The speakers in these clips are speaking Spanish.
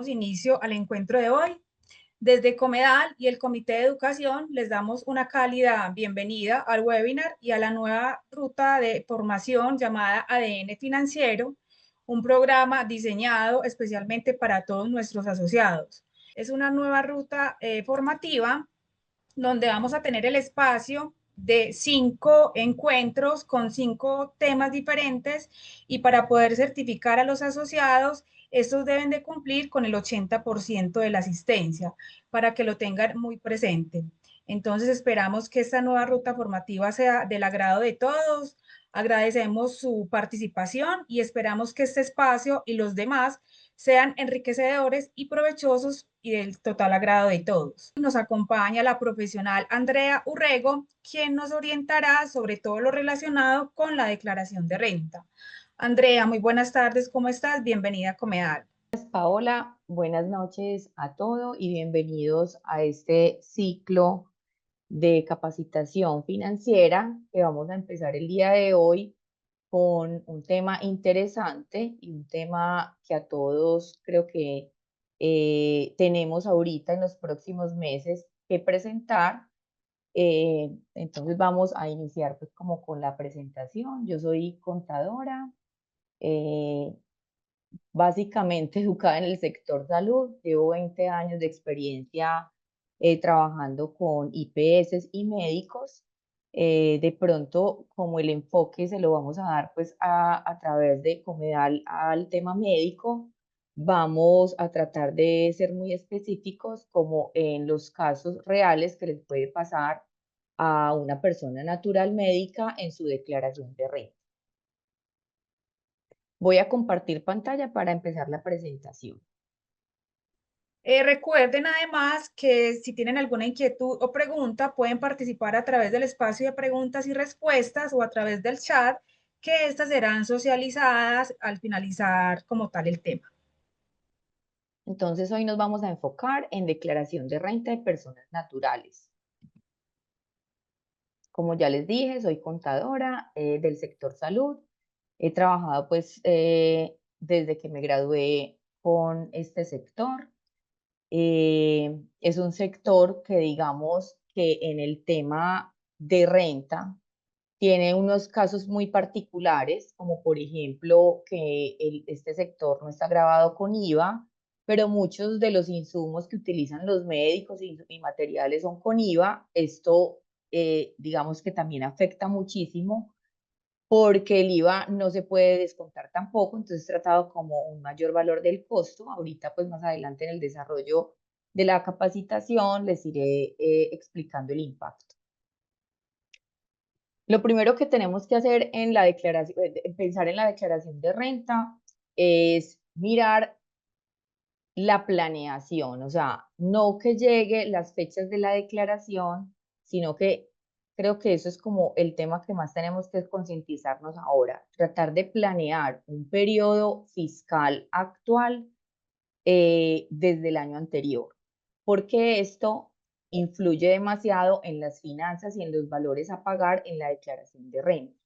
inicio al encuentro de hoy. Desde Comedal y el Comité de Educación les damos una cálida bienvenida al webinar y a la nueva ruta de formación llamada ADN Financiero, un programa diseñado especialmente para todos nuestros asociados. Es una nueva ruta formativa donde vamos a tener el espacio de 5 encuentros con 5 temas diferentes y para poder certificar a los asociados, estos deben de cumplir con el 80% de la asistencia para que lo tengan muy presente. Entonces esperamos que esta nueva ruta formativa sea del agrado de todos. Agradecemos su participación y esperamos que este espacio y los demás sean enriquecedores y provechosos y del total agrado de todos. Nos acompaña la profesional Andrea Urrego, quien nos orientará sobre todo lo relacionado con la declaración de renta. Andrea, muy buenas tardes, ¿cómo estás? Bienvenida a Comedal. Paola, buenas noches a todos y bienvenidos a este ciclo de capacitación financiera que vamos a empezar el día de hoy con un tema interesante y un tema que a todos creo que tenemos ahorita en los próximos meses que presentar. Entonces vamos a iniciar pues como con la presentación. Yo soy contadora. eh, Básicamente educada en el sector salud, llevo 20 años de experiencia trabajando con IPS y médicos. De pronto, como el enfoque se lo vamos a dar pues a través de Comedal al tema médico, vamos a tratar de ser muy específicos como en los casos reales que les puede pasar a una persona natural médica en su declaración de renta. Voy a compartir pantalla para empezar la presentación. Recuerden además que si tienen alguna inquietud o pregunta, pueden participar a través del espacio de preguntas y respuestas o a través del chat, que estas serán socializadas al finalizar como tal el tema. Entonces, hoy nos vamos a enfocar en declaración de renta de personas naturales. Como ya les dije, soy contadora del sector salud. He trabajado pues desde que me gradué con este sector. Es un sector que digamos que en el tema de renta tiene unos casos muy particulares, como por ejemplo que este sector no está grabado con IVA, pero muchos de los insumos que utilizan los médicos y materiales son con IVA. Esto, digamos que también afecta muchísimo porque el IVA no se puede descontar tampoco, entonces es tratado como un mayor valor del costo. Ahorita, pues más adelante en el desarrollo de la capacitación les iré explicando el impacto. Lo primero que tenemos que hacer en la declaración, pensar en la declaración de renta es mirar la planeación, o sea, no que llegue las fechas de la declaración, sino que creo que eso es como el tema que más tenemos que concientizarnos ahora, tratar de planear un periodo fiscal actual desde el año anterior, porque esto influye demasiado en las finanzas y en los valores a pagar en la declaración de renta.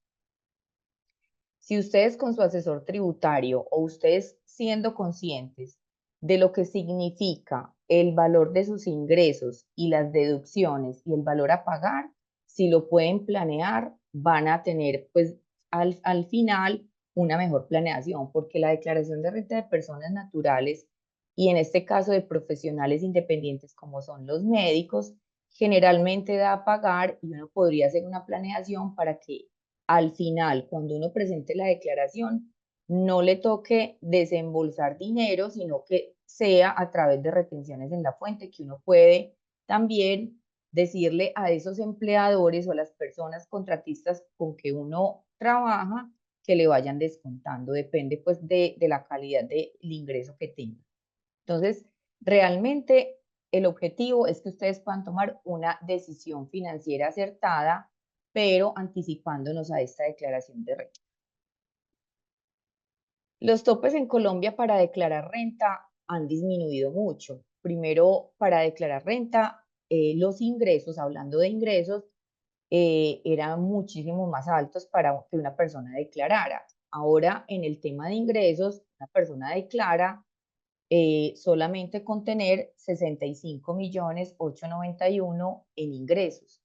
Si ustedes con su asesor tributario o ustedes siendo conscientes de lo que significa el valor de sus ingresos y las deducciones y el valor a pagar, si lo pueden planear, van a tener pues al final una mejor planeación, porque la declaración de renta de personas naturales y en este caso de profesionales independientes como son los médicos, generalmente da a pagar y uno podría hacer una planeación para que al final, cuando uno presente la declaración, no le toque desembolsar dinero, sino que sea a través de retenciones en la fuente, que uno puede también decirle a esos empleadores o a las personas contratistas con que uno trabaja que le vayan descontando, depende pues de la calidad del ingreso que tenga. Entonces, realmente el objetivo es que ustedes puedan tomar una decisión financiera acertada, pero anticipándonos a esta declaración de renta. Los topes en Colombia para declarar renta han disminuido mucho. Primero, para declarar renta, los ingresos, hablando de ingresos, eran muchísimo más altos para que una persona declarara. Ahora, en el tema de ingresos, una persona declara solamente con tener 65.891.000 en ingresos.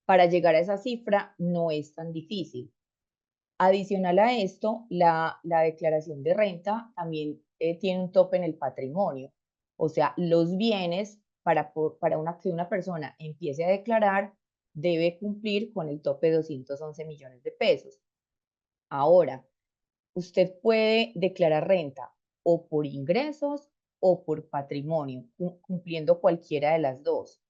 Para llegar a esa cifra no es tan difícil. Adicional a esto, la declaración de renta también tiene un tope en el patrimonio. O sea, los bienes que una persona empiece a declarar debe cumplir con el tope de 211 millones de pesos. Ahora, usted puede declarar renta o por ingresos o por patrimonio, cumpliendo cualquiera de las dos,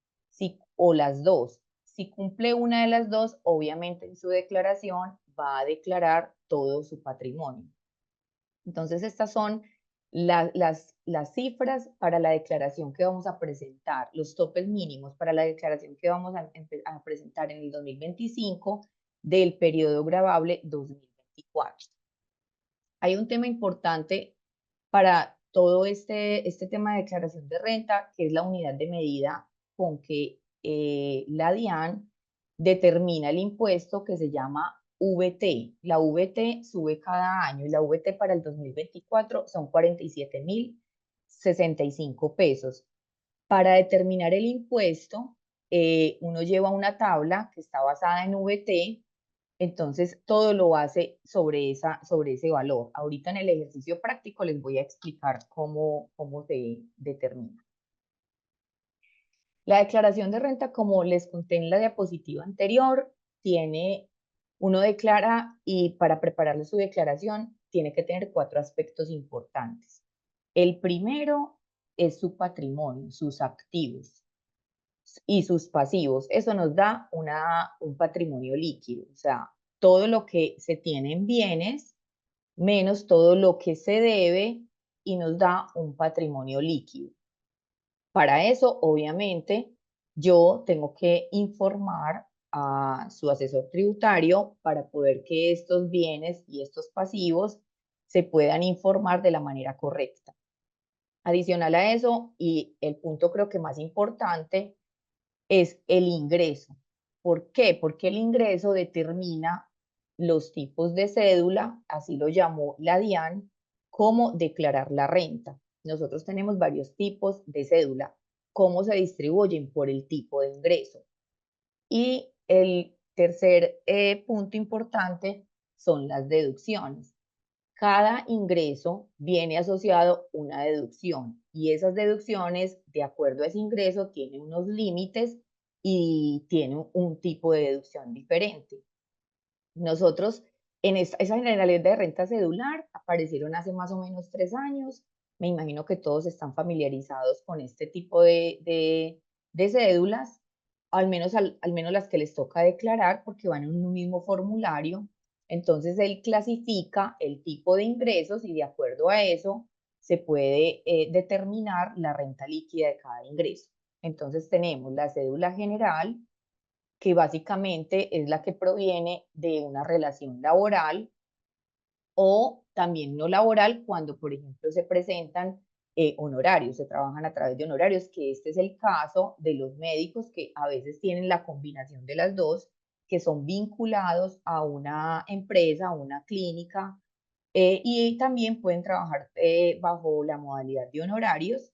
o las dos. Si cumple una de las dos, obviamente en su declaración va a declarar todo su patrimonio. Entonces, estas son las cifras para la declaración que vamos a presentar, los topes mínimos para la declaración que vamos a presentar en el 2025 del periodo gravable 2024. Hay un tema importante para todo este tema de declaración de renta, que es la unidad de medida con que la DIAN determina el impuesto que se llama VT. La VT sube cada año y la VT para el 2024 son 47.065 pesos. Para determinar el impuesto, uno lleva una tabla que está basada en VT. Entonces, todo lo hace sobre ese valor. Ahorita en el ejercicio práctico les voy a explicar cómo se determina. La declaración de renta, como les conté en la diapositiva anterior, uno declara y para prepararle su declaración tiene que tener 4 aspectos importantes. El primero es su patrimonio, sus activos y sus pasivos. Eso nos da un patrimonio líquido, o sea, todo lo que se tiene en bienes menos todo lo que se debe y nos da un patrimonio líquido. Para eso, obviamente, yo tengo que informar a su asesor tributario para poder que estos bienes y estos pasivos se puedan informar de la manera correcta. Adicional a eso, y el punto creo que más importante, es el ingreso. ¿Por qué? Porque el ingreso determina los tipos de cédula, así lo llamó la DIAN, cómo declarar la renta. Nosotros tenemos varios tipos de cédula, cómo se distribuyen por el tipo de ingreso. Y el tercer punto importante son las deducciones. Cada ingreso viene asociado una deducción y esas deducciones, de acuerdo a ese ingreso, tienen unos límites y tienen un tipo de deducción diferente. Nosotros, esa generalidad de renta cedular aparecieron hace más o menos 3 años. Me imagino que todos están familiarizados con este tipo de cédulas, al menos las que les toca declarar porque van en un mismo formulario. Entonces, él clasifica el tipo de ingresos y de acuerdo a eso se puede determinar la renta líquida de cada ingreso. Entonces, tenemos la cédula general, que básicamente es la que proviene de una relación laboral o también no laboral cuando, por ejemplo, se presentan honorarios, se trabajan a través de honorarios, que este es el caso de los médicos que a veces tienen la combinación de las dos, que son vinculados a una empresa, a una clínica, y también pueden trabajar bajo la modalidad de honorarios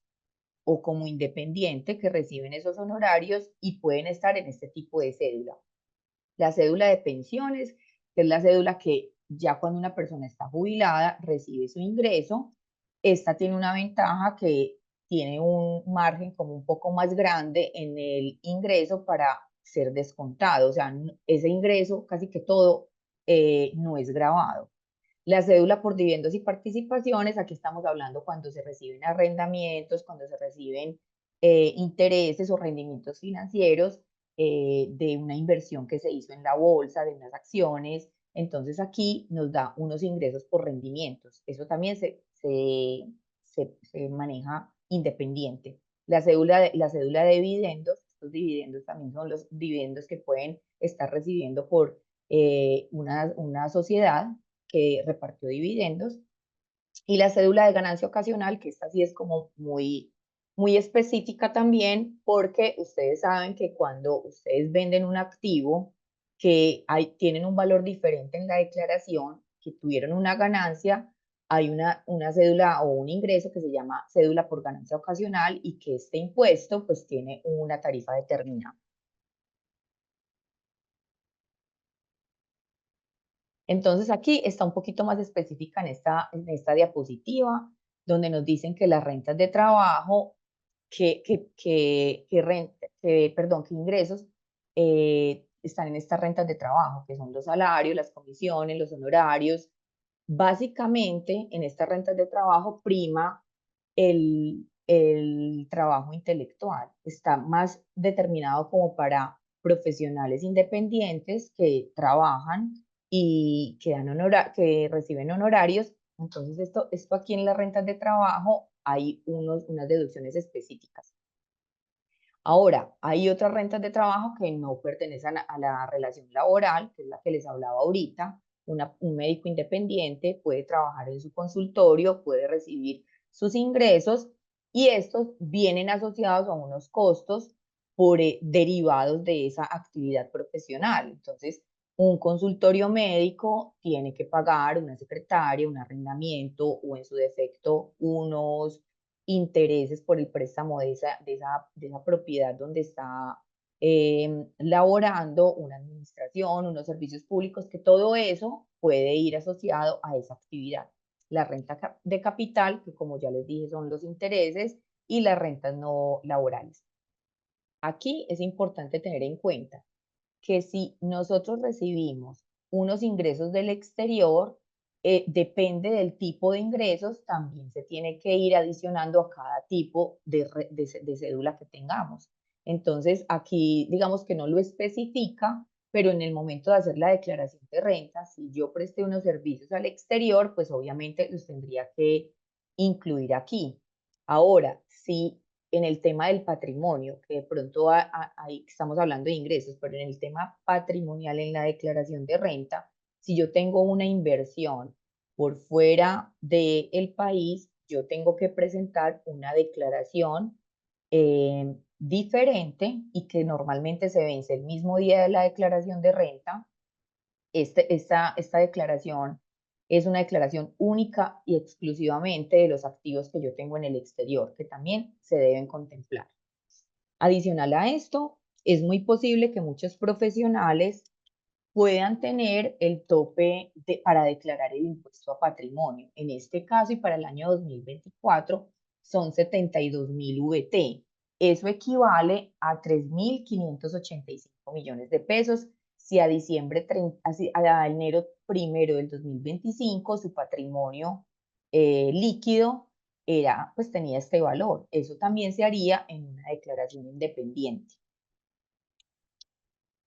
o como independiente que reciben esos honorarios y pueden estar en este tipo de cédula. La cédula de pensiones, que es la cédula que ya cuando una persona está jubilada recibe su ingreso. Esta tiene una ventaja que tiene un margen como un poco más grande en el ingreso para ser descontado. O sea, ese ingreso casi que todo no es grabado. La cédula por dividendos y participaciones, aquí estamos hablando cuando se reciben arrendamientos, cuando se reciben intereses o rendimientos financieros de una inversión que se hizo en la bolsa, de unas acciones. Entonces aquí nos da unos ingresos por rendimientos. Eso también se maneja independiente. La cédula de dividendos, estos dividendos también son los dividendos que pueden estar recibiendo por una sociedad que repartió dividendos, y la cédula de ganancia ocasional, que esta sí es como muy específica también, porque ustedes saben que cuando ustedes venden un activo que tienen un valor diferente en la declaración, que tuvieron una ganancia, hay una cédula o un ingreso que se llama cédula por ganancia ocasional y que este impuesto pues tiene una tarifa determinada. Entonces aquí está un poquito más específica en esta diapositiva, donde nos dicen que las rentas de trabajo, que ingresos están en estas rentas de trabajo, que son los salarios, las comisiones, los honorarios. Básicamente, en estas rentas de trabajo prima el trabajo intelectual. Está más determinado como para profesionales independientes que trabajan y que reciben honorarios. Entonces, esto aquí en las rentas de trabajo hay unas deducciones específicas. Ahora, hay otras rentas de trabajo que no pertenecen a la relación laboral, que es la que les hablaba ahorita. Un médico independiente puede trabajar en su consultorio, puede recibir sus ingresos y estos vienen asociados a unos costos derivados de esa actividad profesional. Entonces, un consultorio médico tiene que pagar una secretaria, un arrendamiento o en su defecto unos intereses por el préstamo de esa propiedad donde está laborando una administración, unos servicios públicos, que todo eso puede ir asociado a esa actividad. La renta de capital, que como ya les dije son los intereses, y las rentas no laborales. Aquí es importante tener en cuenta que si nosotros recibimos unos ingresos del exterior, depende del tipo de ingresos, también se tiene que ir adicionando a cada tipo de cédula que tengamos. Entonces, aquí digamos que no lo especifica, pero en el momento de hacer la declaración de renta, si yo presté unos servicios al exterior, pues obviamente los tendría que incluir aquí. Ahora, si en el tema del patrimonio, que de pronto ahí estamos hablando de ingresos, pero en el tema patrimonial, en la declaración de renta, si yo tengo una inversión por fuera del país, yo tengo que presentar una declaración diferente y que normalmente se vence el mismo día de la declaración de renta. Esta declaración es una declaración única y exclusivamente de los activos que yo tengo en el exterior, que también se deben contemplar. Adicional a esto, es muy posible que muchos profesionales puedan tener el tope para declarar el impuesto a patrimonio. En este caso y para el año 2024 son 72.000 VT. Eso equivale a 3.585 millones de pesos. Si a a enero 1 del 2025 su patrimonio líquido pues tenía este valor. Eso también se haría en una declaración independiente.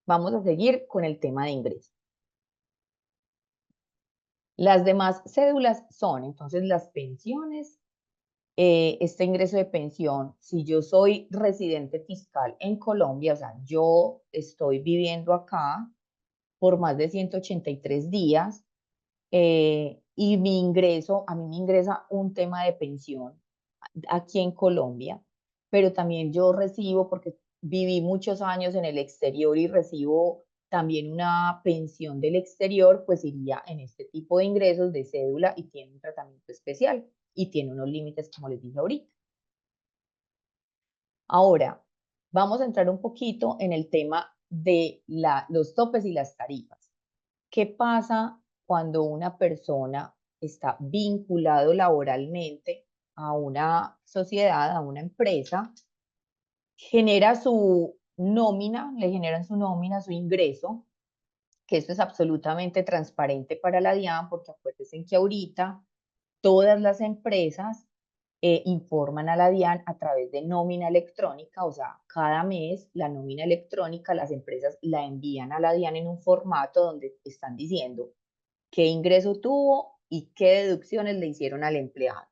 Vamos a seguir con el tema de ingresos. Las demás cédulas son entonces las pensiones, este ingreso de pensión, si yo soy residente fiscal en Colombia, o sea, yo estoy viviendo acá por más de 183 días y a mí me ingresa un tema de pensión aquí en Colombia, pero también yo recibo, porque viví muchos años en el exterior y recibo también una pensión del exterior, pues iría en este tipo de ingresos de cédula y tiene un tratamiento especial y tiene unos límites, como les dije ahorita. Ahora, vamos a entrar un poquito en el tema de los topes y las tarifas. ¿Qué pasa cuando una persona está vinculado laboralmente a una sociedad, a una empresa, genera su nómina, le generan su nómina, su ingreso, que esto es absolutamente transparente para la DIAN, porque acuérdense que ahorita todas las empresas informan a la DIAN a través de nómina electrónica, o sea, cada mes la nómina electrónica, las empresas la envían a la DIAN en un formato donde están diciendo qué ingreso tuvo y qué deducciones le hicieron al empleado.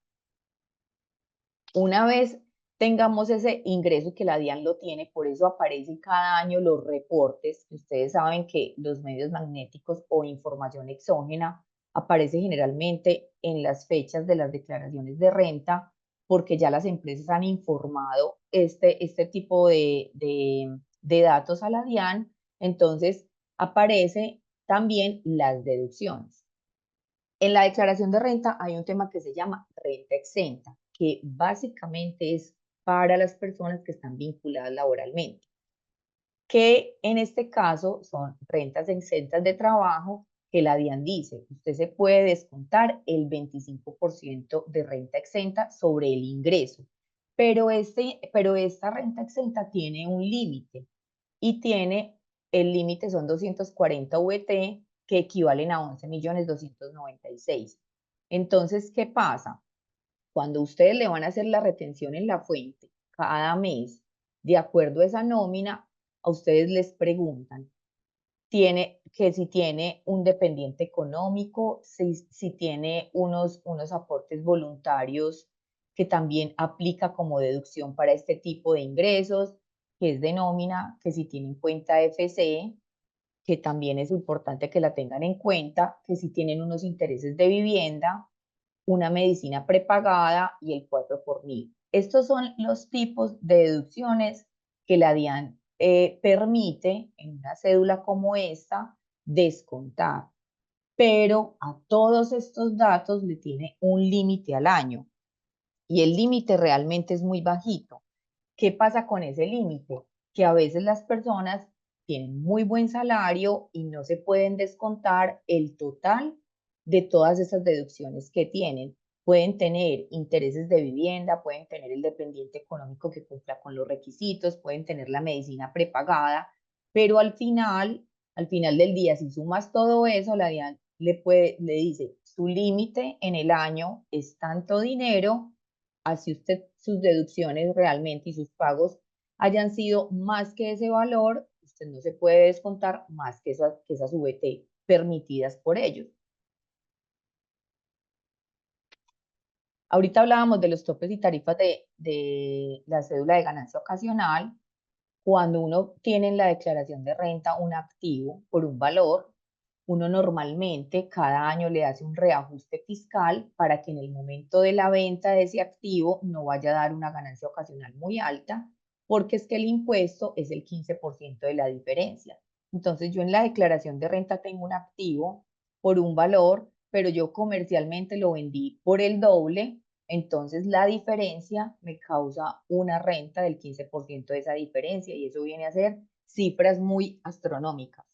Una vez tengamos ese ingreso que la DIAN lo tiene, por eso aparecen cada año los reportes. Ustedes saben que los medios magnéticos o información exógena aparece generalmente en las fechas de las declaraciones de renta, porque ya las empresas han informado este tipo de datos a la DIAN. Entonces aparece también las deducciones. En la declaración de renta hay un tema que se llama renta exenta, que básicamente es para las personas que están vinculadas laboralmente, que en este caso son rentas exentas de trabajo que la DIAN dice, usted se puede descontar el 25% de renta exenta sobre el ingreso, pero esta renta exenta tiene un límite y el límite son 240 VT que equivalen a 11.296.000. Entonces, ¿qué pasa? Cuando ustedes le van a hacer la retención en la fuente cada mes, de acuerdo a esa nómina, a ustedes les preguntan que si tiene un dependiente económico, si tiene unos aportes voluntarios que también aplica como deducción para este tipo de ingresos, que es de nómina, que si tienen cuenta FC, que también es importante que la tengan en cuenta, que si tienen unos intereses de vivienda, una medicina prepagada y el 4 por mil. Estos son los tipos de deducciones que la DIAN permite en una cédula como esta descontar, pero a todos estos datos le tiene un límite al año y el límite realmente es muy bajito. ¿Qué pasa con ese límite? Que a veces las personas tienen muy buen salario y no se pueden descontar el total de todas esas deducciones que tienen. Pueden tener intereses de vivienda, pueden tener el dependiente económico que cumpla con los requisitos, pueden tener la medicina prepagada, pero al final del día, si sumas todo eso, la DIAN le dice, su límite en el año es tanto dinero, así usted sus deducciones realmente y sus pagos hayan sido más que ese valor, usted no se puede descontar más que esas VT permitidas por ellos. Ahorita hablábamos de los topes y tarifas de la cédula de ganancia ocasional. Cuando uno tiene en la declaración de renta un activo por un valor, uno normalmente cada año le hace un reajuste fiscal para que en el momento de la venta de ese activo no vaya a dar una ganancia ocasional muy alta, porque es que el impuesto es el 15% de la diferencia. Entonces yo en la declaración de renta tengo un activo por un valor, pero yo comercialmente lo vendí por el doble, entonces la diferencia me causa una renta del 15% de esa diferencia y eso viene a ser cifras muy astronómicas.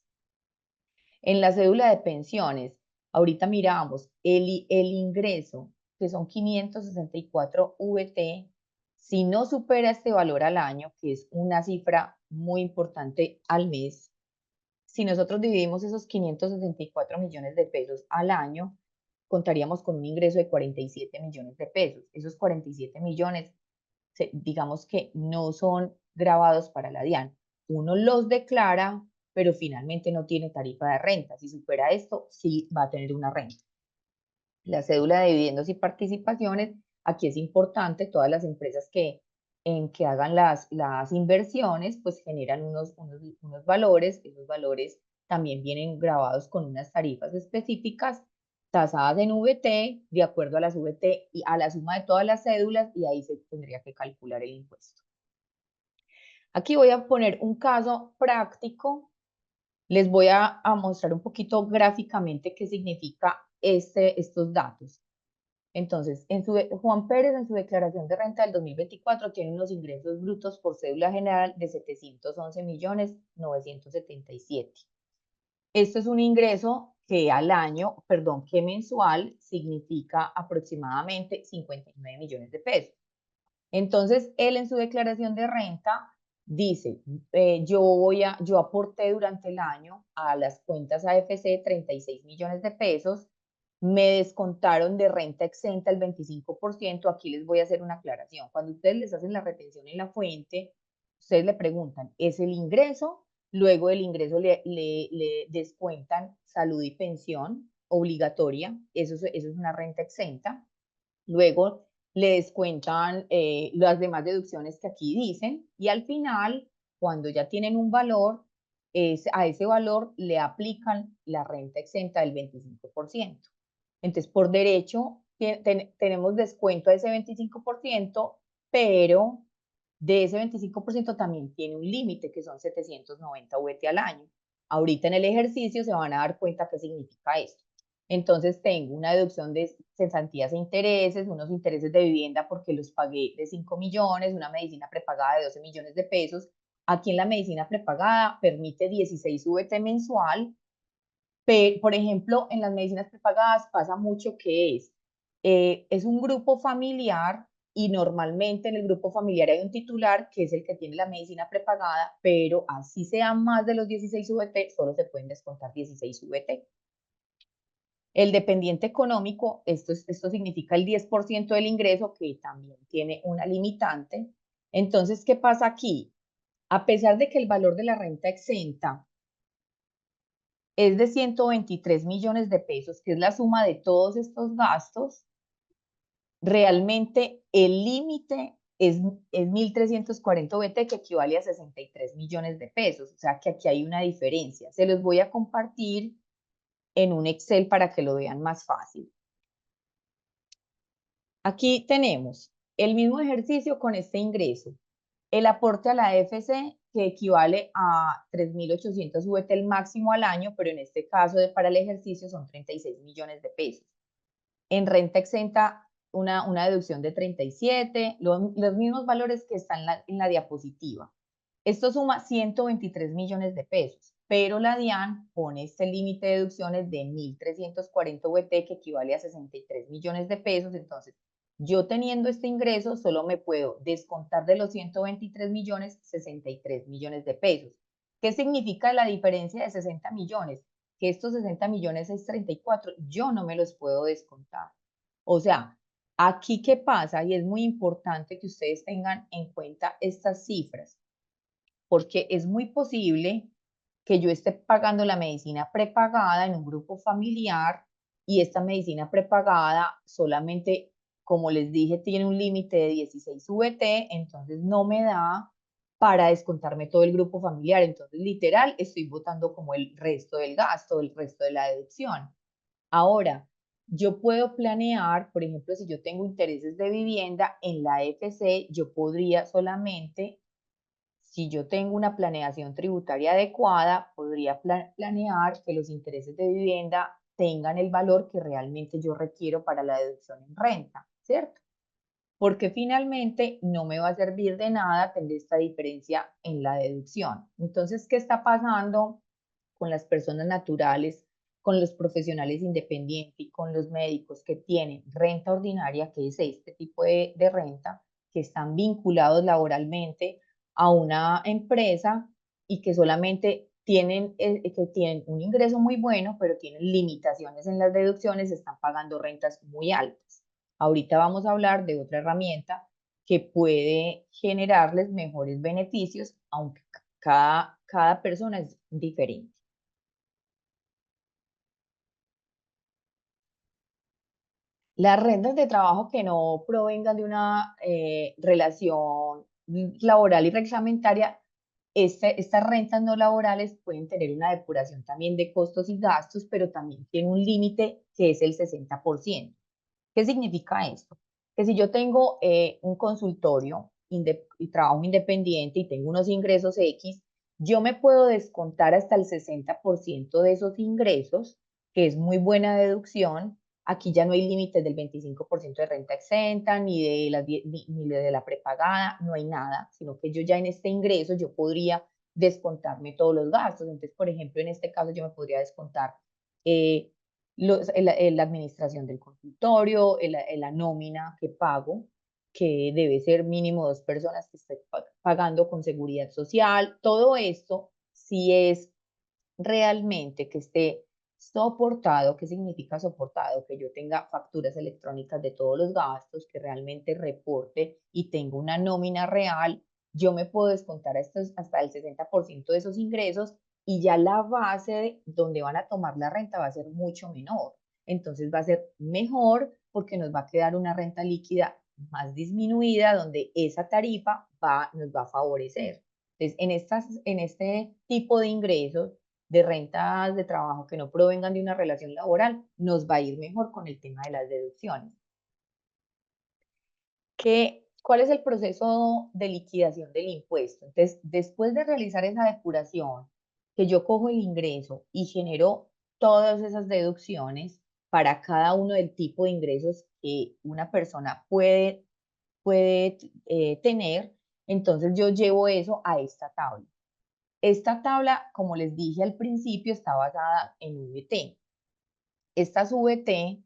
En la cédula de pensiones, ahorita miramos el ingreso, que son 564 VT, si no supera este valor al año, que es una cifra muy importante al mes, si nosotros dividimos esos 564 millones de pesos al año, contaríamos con un ingreso de 47 millones de pesos. Esos 47 millones, digamos que no son grabados para la DIAN. Uno los declara, pero finalmente no tiene tarifa de renta. Si supera esto, sí va a tener una renta. La cédula de dividendos y participaciones, aquí es importante, todas las empresas que hagan las inversiones, pues generan unos valores, esos valores también vienen grabados con unas tarifas específicas tasadas en VT, de acuerdo a las VT y a la suma de todas las cédulas, y ahí se tendría que calcular el impuesto. Aquí voy a poner un caso práctico, les voy a mostrar un poquito gráficamente qué significa estos datos. Entonces, Juan Pérez en su declaración de renta del 2024 tiene unos ingresos brutos por cédula general de 711.977. Esto es un ingreso que al año, perdón, que mensual significa aproximadamente 59 millones de pesos. Entonces, él en su declaración de renta dice, yo aporté durante el año a las cuentas AFC 36 millones de pesos, me descontaron de renta exenta el 25%. Aquí les voy a hacer una aclaración. Cuando ustedes les hacen la retención en la fuente, ustedes le preguntan, ¿es el ingreso? Luego del ingreso le descuentan salud y pensión obligatoria, eso es una renta exenta. Luego le descuentan las demás deducciones que aquí dicen y al final, cuando ya tienen un valor, a ese valor le aplican la renta exenta del 25%. Entonces, por derecho, tenemos descuento a ese 25%, pero de ese 25% también tiene un límite que son 790 VT al año. Ahorita en el ejercicio se van a dar cuenta qué significa esto. Entonces tengo una deducción de cesantías e intereses, unos intereses de vivienda porque los pagué de 5 millones, una medicina prepagada de 12 millones de pesos. Aquí en la medicina prepagada permite 16 VT mensual. Por ejemplo, en las medicinas prepagadas pasa mucho que es un grupo familiar y normalmente en el grupo familiar hay un titular que es el que tiene la medicina prepagada, pero así sean más de los 16 VT, solo se pueden descontar 16 VT. El dependiente económico, esto significa el 10% del ingreso, que también tiene una limitante. Entonces, ¿qué pasa aquí? A pesar de que el valor de la renta exenta es de 123 millones de pesos, que es la suma de todos estos gastos, realmente el límite es 1.340 VT, que equivale a 63 millones de pesos. O sea que aquí hay una diferencia. Se los voy a compartir en un Excel para que lo vean más fácil. Aquí tenemos el mismo ejercicio con este ingreso. El aporte a la AFC, que equivale a 3.800 VT el máximo al año, pero en este caso para el ejercicio son 36 millones de pesos. En renta exenta, una deducción de 37, los mismos valores que están en la diapositiva. Esto suma 123 millones de pesos, pero la DIAN pone este límite de deducciones de 1.340 VT, que equivale a 63 millones de pesos. Entonces, yo teniendo este ingreso, solo me puedo descontar de los 123 millones, 63 millones de pesos. ¿Qué significa la diferencia de 60 millones? Que estos 60 millones es 34, yo no me los puedo descontar. O sea, aquí qué pasa, y es muy importante que ustedes tengan en cuenta estas cifras, porque es muy posible que yo esté pagando la medicina prepagada en un grupo familiar y esta medicina prepagada solamente, como les dije, tiene un límite de 16 VT, entonces no me da para descontarme todo el grupo familiar. Entonces, literal, estoy botando como el resto del gasto, el resto de la deducción. Ahora, yo puedo planear, por ejemplo, si yo tengo intereses de vivienda en la FC, yo podría solamente, si yo tengo una planeación tributaria adecuada, podría planear que los intereses de vivienda tengan el valor que realmente yo requiero para la deducción en renta, ¿cierto? Porque finalmente no me va a servir de nada tener esta diferencia en la deducción. Entonces, ¿qué está pasando con las personas naturales, con los profesionales independientes y con los médicos que tienen renta ordinaria, que es este tipo de renta, que están vinculados laboralmente a una empresa y que solamente que tienen un ingreso muy bueno, pero tienen limitaciones en las deducciones, están pagando rentas muy altas? Ahorita vamos a hablar de otra herramienta que puede generarles mejores beneficios, aunque cada persona es diferente. Las rentas de trabajo que no provengan de una relación laboral y reglamentaria, estas rentas no laborales pueden tener una depuración también de costos y gastos, pero también tiene un límite que es el 60%. ¿Qué significa esto? Que si yo tengo un consultorio y trabajo independiente y tengo unos ingresos X, yo me puedo descontar hasta el 60% de esos ingresos, que es muy buena deducción. Aquí ya no hay límites del 25% de renta exenta, ni de la prepagada, no hay nada, sino que yo ya en este ingreso yo podría descontarme todos los gastos. Entonces, por ejemplo, en este caso yo me podría descontar eh, la administración del consultorio, la nómina que pago, que debe ser mínimo 2 personas que esté pagando con seguridad social. Todo esto, si es realmente que esté soportado. ¿Qué significa soportado? Que yo tenga facturas electrónicas de todos los gastos, que realmente reporte y tengo una nómina real, yo me puedo descontar hasta el 60% de esos ingresos y ya la base donde van a tomar la renta va a ser mucho menor. Entonces va a ser mejor porque nos va a quedar una renta líquida más disminuida, donde esa tarifa nos va a favorecer. Entonces, en este tipo de ingresos, de rentas de trabajo que no provengan de una relación laboral, nos va a ir mejor con el tema de las deducciones. ¿Cuál es el proceso de liquidación del impuesto? Entonces, después de realizar esa depuración, que yo cojo el ingreso y genero todas esas deducciones, para cada uno del tipo de ingresos que una persona puede tener, entonces yo llevo eso a esta tabla. Esta tabla, como les dije al principio, está basada en VT. Estas VT,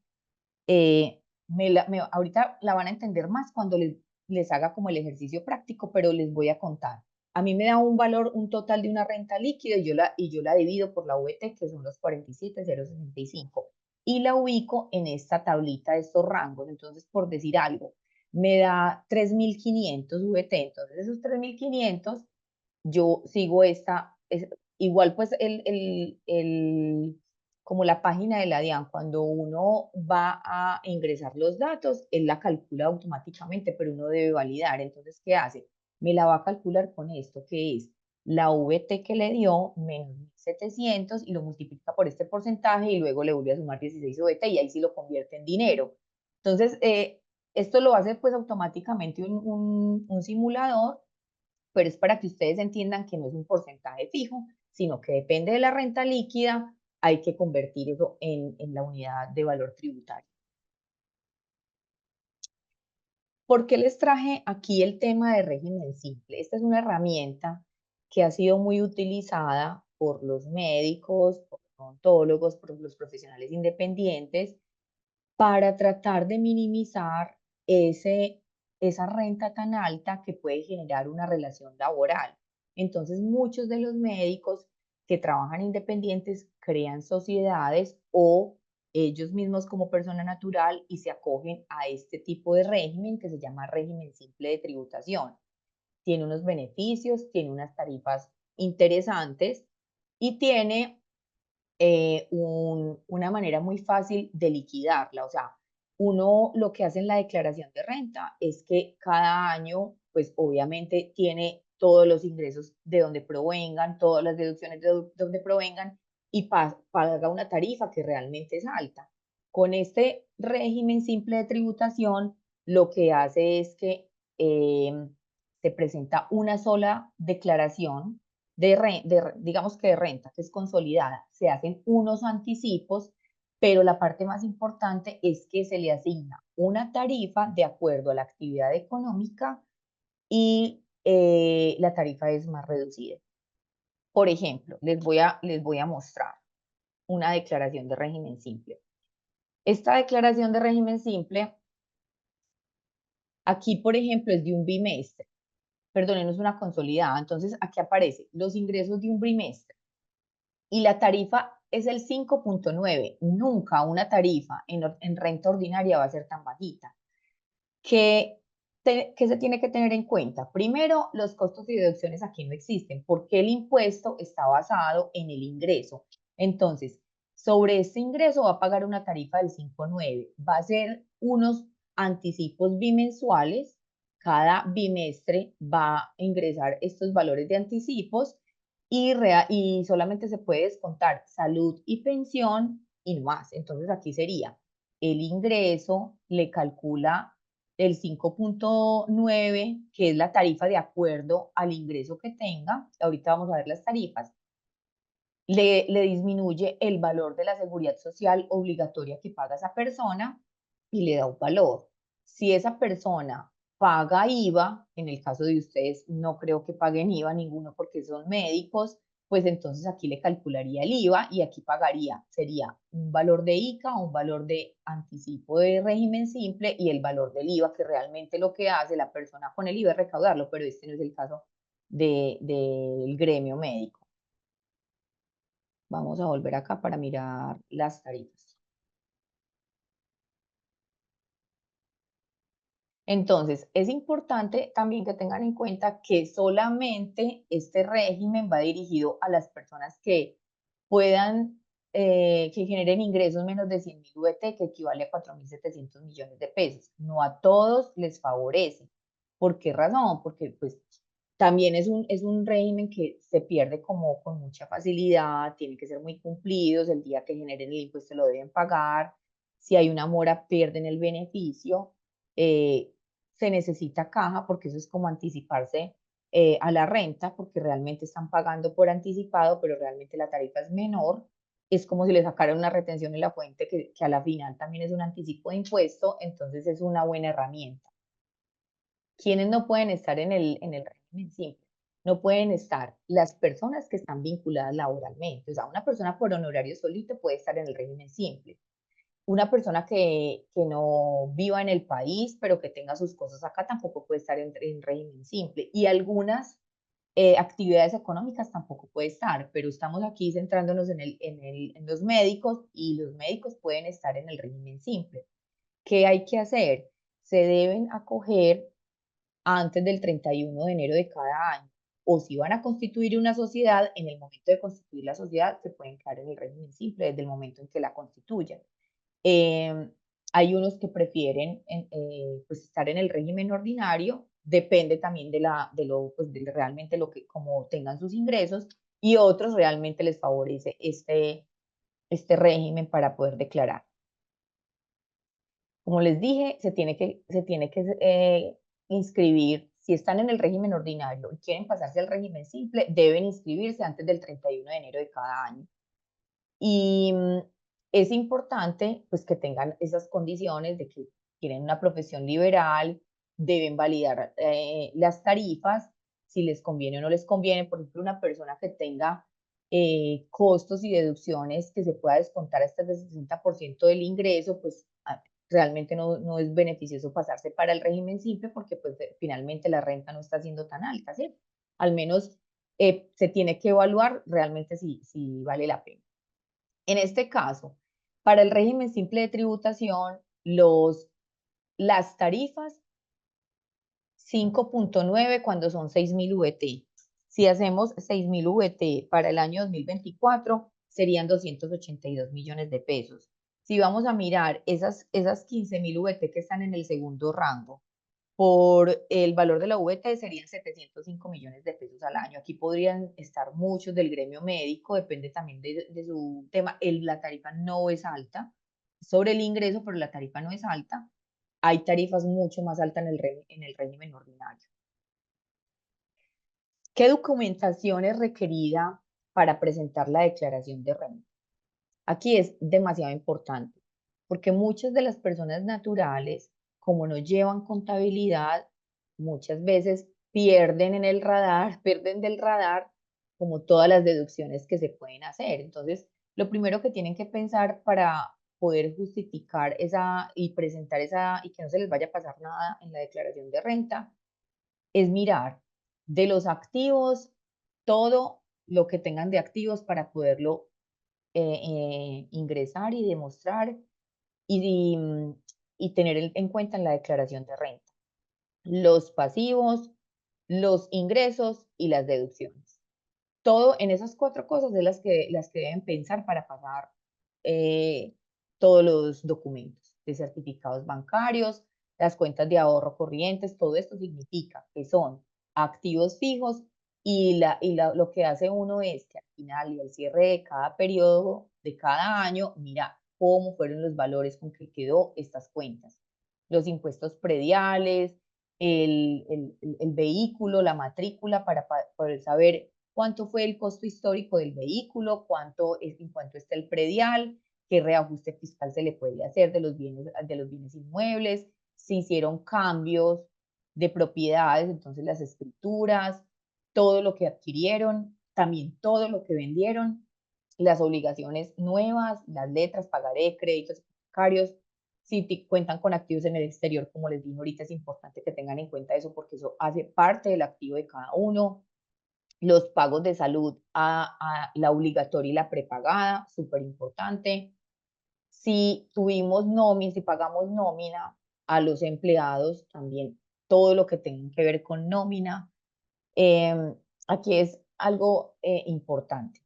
ahorita la van a entender más cuando les haga como el ejercicio práctico, pero les voy a contar. A mí me da un valor, un total de una renta líquida y yo la divido por la VT, que son los 47,065. Y la ubico en esta tablita de estos rangos. Entonces, por decir algo, me da 3.500 VT. Entonces, esos 3.500 yo sigo igual pues como la página de la DIAN, cuando uno va a ingresar los datos, él la calcula automáticamente, pero uno debe validar. Entonces, ¿qué hace? Me la va a calcular con esto, que es la VT que le dio menos 1.700 y lo multiplica por este porcentaje y luego le vuelve a sumar 16 VT y ahí sí lo convierte en dinero. Entonces, esto lo hace pues automáticamente un simulador, pero es para que ustedes entiendan que no es un porcentaje fijo, sino que depende de la renta líquida, hay que convertir eso en la unidad de valor tributario. ¿Por qué les traje aquí el tema de régimen simple? Esta es una herramienta que ha sido muy utilizada por los médicos, por los odontólogos, por los profesionales independientes, para tratar de minimizar esa renta tan alta que puede generar una relación laboral. Entonces, muchos de los médicos que trabajan independientes crean sociedades o ellos mismos como persona natural y se acogen a este tipo de régimen que se llama régimen simple de tributación. Tiene unos beneficios, tiene unas tarifas interesantes y tiene una manera muy fácil de liquidarla. O sea, uno lo que hace en la declaración de renta es que cada año, pues obviamente tiene todos los ingresos de donde provengan, todas las deducciones de donde provengan y paga una tarifa que realmente es alta. Con este régimen simple de tributación, lo que hace es que se presenta una sola declaración digamos que de renta, que es consolidada, se hacen unos anticipos, pero la parte más importante es que se le asigna una tarifa de acuerdo a la actividad económica y la tarifa es más reducida. Por ejemplo, les voy a mostrar una declaración de régimen simple. Esta declaración de régimen simple, aquí, por ejemplo, es de un bimestre. Perdón, no es una consolidada. Entonces, aquí aparece los ingresos de un bimestre y la tarifa es el 5.9. Nunca una tarifa en renta ordinaria va a ser tan bajita. ¿Qué se tiene que tener en cuenta? Primero, los costos y deducciones aquí no existen, porque el impuesto está basado en el ingreso. Entonces, sobre este ingreso va a pagar una tarifa del 5.9. Va a ser unos anticipos bimensuales. Cada bimestre va a ingresar estos valores de anticipos y solamente se puede descontar salud y pensión y no más. Entonces, aquí sería el ingreso, le calcula el 5.9, que es la tarifa de acuerdo al ingreso que tenga. Ahorita vamos a ver las tarifas. Le disminuye el valor de la seguridad social obligatoria que paga esa persona y le da un valor. Si esa persona paga IVA, en el caso de ustedes no creo que paguen IVA ninguno porque son médicos, pues entonces aquí le calcularía el IVA y aquí pagaría, sería un valor de ICA, un valor de anticipo de régimen simple y el valor del IVA, que realmente lo que hace la persona con el IVA es recaudarlo, pero este no es el caso del gremio médico. Vamos a volver acá para mirar las tarifas. Entonces, es importante también que tengan en cuenta que solamente este régimen va dirigido a las personas que puedan, que generen ingresos menos de 100.000 VT, que equivale a 4.700 millones de pesos. No a todos les favorece. ¿Por qué razón? Porque pues también es un régimen que se pierde como con mucha facilidad, tiene que ser muy cumplidos, el día que generen el impuesto lo deben pagar, si hay una mora pierden el beneficio. Se necesita caja porque eso es como anticiparse a la renta porque realmente están pagando por anticipado, pero realmente la tarifa es menor. es como si le sacaran una retención en la fuente que a la final también es un anticipo de impuesto, entonces es una buena herramienta. ¿Quiénes no pueden estar en el régimen simple? No pueden estar las personas que están vinculadas laboralmente. O sea, una persona por honorario solito puede estar en el régimen simple. Una persona que no viva en el país, pero que tenga sus cosas acá, tampoco puede estar en régimen simple. Y algunas actividades económicas tampoco puede estar, pero estamos aquí centrándonos en los médicos y los médicos pueden estar en el régimen simple. ¿Qué hay que hacer? Se deben acoger antes del 31 de enero de cada año. O si van a constituir una sociedad, en el momento de constituir la sociedad, se pueden quedar en el régimen simple desde el momento en que la constituyan. Eh, Hay unos que prefieren pues estar en el régimen ordinario, depende también pues de realmente lo que, como tengan sus ingresos, y otros realmente les favorece este régimen para poder declarar. Como les dije, se tiene que inscribir, si están en el régimen ordinario y quieren pasarse al régimen simple, deben inscribirse antes del 31 de enero de cada año. Y es importante pues que tengan esas condiciones de que tienen una profesión liberal, deben validar las tarifas, si les conviene o no les conviene. Por ejemplo, una persona que tenga costos y deducciones que se pueda descontar hasta el 60% del ingreso, pues realmente no es beneficioso pasarse para el régimen simple porque pues finalmente la renta no está siendo tan alta, ¿sí? Al menos se tiene que evaluar realmente si vale la pena. En este caso, para el régimen simple de tributación, las tarifas 5.9 cuando son 6.000 VT. Si hacemos 6.000 VT para el año 2024, serían 282 millones de pesos. Si vamos a mirar esas 15.000 VT que están en el segundo rango, por el valor de la VT serían 705 millones de pesos al año. Aquí podrían estar muchos del gremio médico, depende también de su tema. La tarifa no es alta, sobre el ingreso, pero la tarifa no es alta. Hay tarifas mucho más altas en el régimen ordinario. ¿Qué documentación es requerida para presentar la declaración de renta? Aquí es demasiado importante, porque muchas de las personas naturales, como no llevan contabilidad, muchas veces pierden en el radar, pierden del radar como todas las deducciones que se pueden hacer. Entonces, lo primero que tienen que pensar para poder justificar esa y presentar esa y que no se les vaya a pasar nada en la declaración de renta es mirar de los activos todo lo que tengan de activos para poderlo ingresar y demostrar y, y tener en cuenta en la declaración de renta los pasivos, los ingresos y las deducciones. Todo en esas cuatro cosas es las que deben pensar para pagar eh, todos los documentos de certificados bancarios, las cuentas de ahorro corrientes, todo esto significa que son activos fijos lo que hace uno es que al final y al cierre de cada periodo, de cada año, mira cómo fueron los valores con que quedó estas cuentas. Los impuestos prediales, el vehículo, la matrícula, para poder saber cuánto fue el costo histórico del vehículo, en cuánto está el predial, qué reajuste fiscal se le puede hacer de los bienes inmuebles, si hicieron cambios de propiedades, entonces las escrituras, todo lo que adquirieron, también todo lo que vendieron, las obligaciones nuevas, las letras, pagaré, créditos hipotecarios, si cuentan con activos en el exterior, como les dije ahorita, es importante que tengan en cuenta eso porque eso hace parte del activo de cada uno. Los pagos de salud a la obligatoria y la prepagada, súper importante. Si tuvimos nómina, si pagamos nómina a los empleados, también todo lo que tenga que ver con nómina. Aquí es algo importante.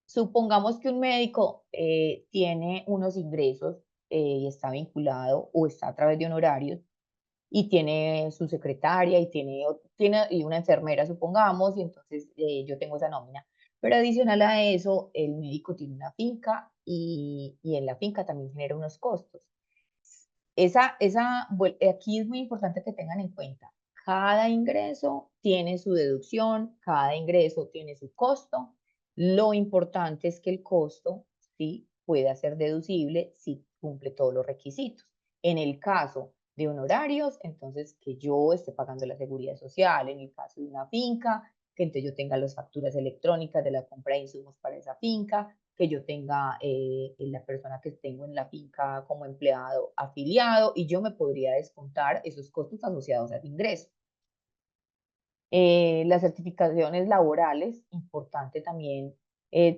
Supongamos que un médico tiene unos ingresos y está vinculado o está a través de honorarios y tiene su secretaria y tiene y una enfermera, supongamos, y entonces yo tengo esa nómina. Pero adicional a eso, el médico tiene una finca y en la finca también genera unos costos. Aquí es muy importante que tengan en cuenta, cada ingreso tiene su deducción, cada ingreso tiene su costo. Lo importante es que el costo sí pueda ser deducible si cumple todos los requisitos. En el caso de honorarios, entonces que yo esté pagando la seguridad social. En el caso de una finca, que entonces yo tenga las facturas electrónicas de la compra de insumos para esa finca, que yo tenga la persona que tengo en la finca como empleado afiliado, y yo me podría descontar esos costos asociados al ingreso. Las certificaciones laborales, importante también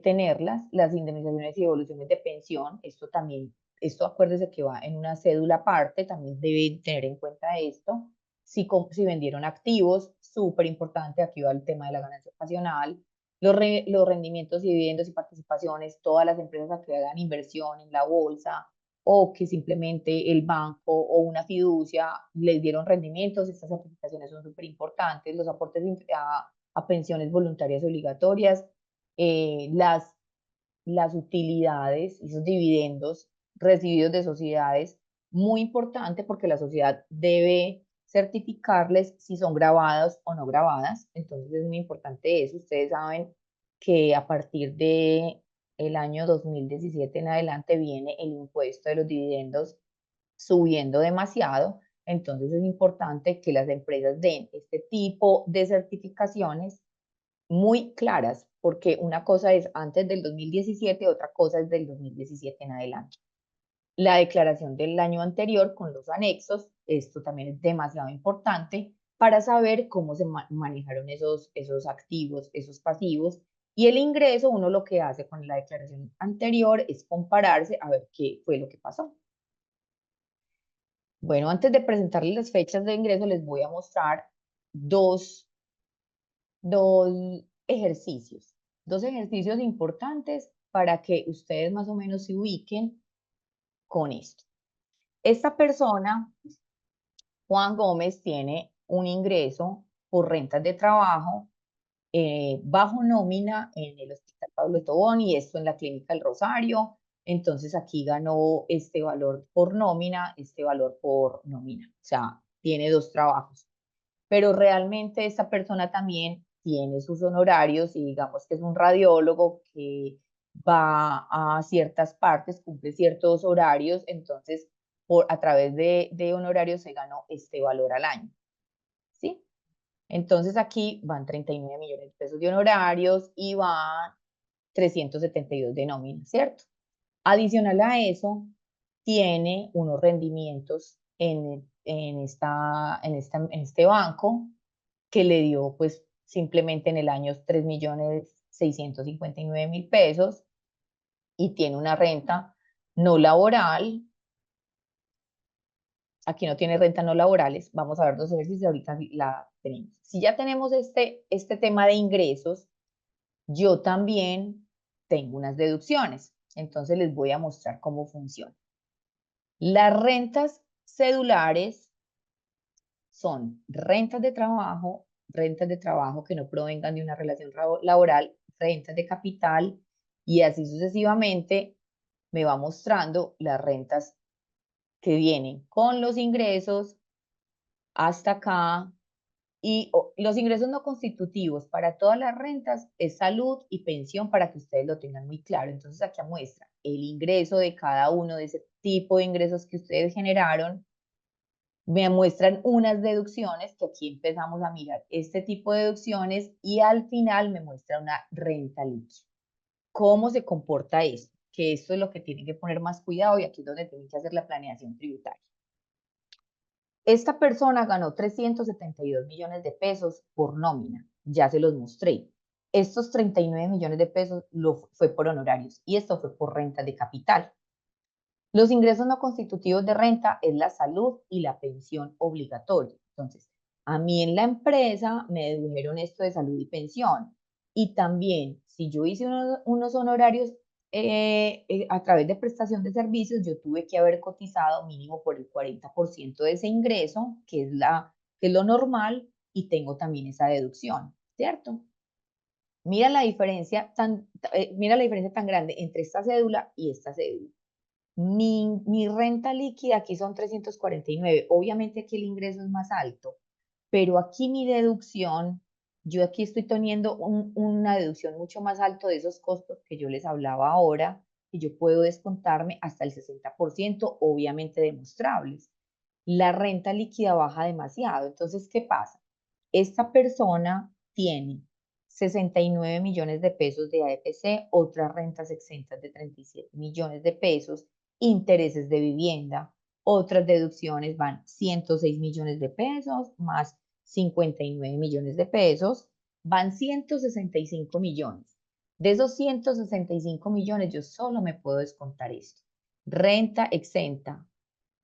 tenerlas, las indemnizaciones y evoluciones de pensión, esto también, esto acuérdese que va en una cédula aparte, también deben tener en cuenta esto. Si vendieron activos, súper importante, aquí va el tema de la ganancia ocasional, los rendimientos, dividendos y participaciones, todas las empresas que hagan inversión en la bolsa, o que simplemente el banco o una fiducia les dieron rendimientos. Estas certificaciones son súper importantes, los aportes a pensiones voluntarias obligatorias, eh, las, las utilidades, esos dividendos recibidos de sociedades, muy importante porque la sociedad debe certificarles si son grabadas o no grabadas. Entonces es muy importante eso. Ustedes saben que a partir de el año 2017 en adelante viene el impuesto de los dividendos subiendo demasiado. Entonces es importante que las empresas den este tipo de certificaciones muy claras, porque una cosa es antes del 2017, otra cosa es del 2017 en adelante. La declaración del año anterior con los anexos, esto también es demasiado importante para saber cómo se manejaron esos activos, esos pasivos. Y el ingreso, uno lo que hace con la declaración anterior es compararse a ver qué fue lo que pasó. Bueno, antes de presentarles las fechas de ingreso, les voy a mostrar dos, dos ejercicios. Dos ejercicios importantes para que ustedes más o menos se ubiquen con esto. Esta persona, Juan Gómez, tiene un ingreso por rentas de trabajo bajo nómina en el Hospital Pablo Tobón, y esto en la Clínica El Rosario. Entonces aquí ganó este valor por nómina, este valor por nómina. O sea, tiene dos trabajos. Pero realmente esta persona también tiene sus honorarios, y digamos que es un radiólogo que va a ciertas partes, cumple ciertos horarios, entonces a través de honorarios se ganó este valor al año, ¿sí? Entonces aquí van 39 millones de pesos de honorarios y van 372 de nómina, ¿cierto? Adicional a eso, tiene unos rendimientos en este banco que le dio pues simplemente en el año 3.659.000 pesos, y tiene una renta no laboral. Aquí no tiene renta no laborales. Vamos a ver dos ejercicios, ahorita la tenemos. Si ya tenemos este tema de ingresos, yo también tengo unas deducciones. Entonces les voy a mostrar cómo funciona. Las rentas cedulares son rentas de trabajo que no provengan de una relación laboral, rentas de capital, y así sucesivamente me va mostrando las rentas que vienen con los ingresos hasta acá. Y los ingresos no constitutivos para todas las rentas es salud y pensión, para que ustedes lo tengan muy claro. Entonces aquí muestra el ingreso de cada uno de ese tipo de ingresos que ustedes generaron. Me muestran unas deducciones, que aquí empezamos a mirar este tipo de deducciones, y al final me muestra una renta líquida. ¿Cómo se comporta esto? Que esto es lo que tienen que poner más cuidado, y aquí es donde tienen que hacer la planeación tributaria. Esta persona ganó 372 millones de pesos por nómina, ya se los mostré. Estos 39 millones de pesos fue por honorarios, y esto fue por renta de capital. Los ingresos no constitutivos de renta es la salud y la pensión obligatoria. Entonces, a mí en la empresa me dedujeron esto de salud y pensión. Y también, si yo hice unos honorarios a través de prestación de servicios, yo tuve que haber cotizado mínimo por el 40% de ese ingreso, que es lo normal, y tengo también esa deducción, ¿cierto? Mira la diferencia tan grande entre esta cédula y esta cédula. Mi renta líquida aquí son 349. Obviamente aquí el ingreso es más alto, pero aquí mi deducción, yo aquí estoy teniendo una deducción mucho más alto de esos costos que yo les hablaba ahora. que yo puedo descontarme hasta el 60%, obviamente demostrables. La renta líquida baja demasiado. Entonces, ¿qué pasa? Esta persona tiene 69 millones de pesos de AFC, otras rentas exentas de 37 millones de pesos, intereses de vivienda, otras deducciones van 106 millones de pesos más 59 millones de pesos, van 165 millones. De esos 165 millones yo solo me puedo descontar esto. Renta exenta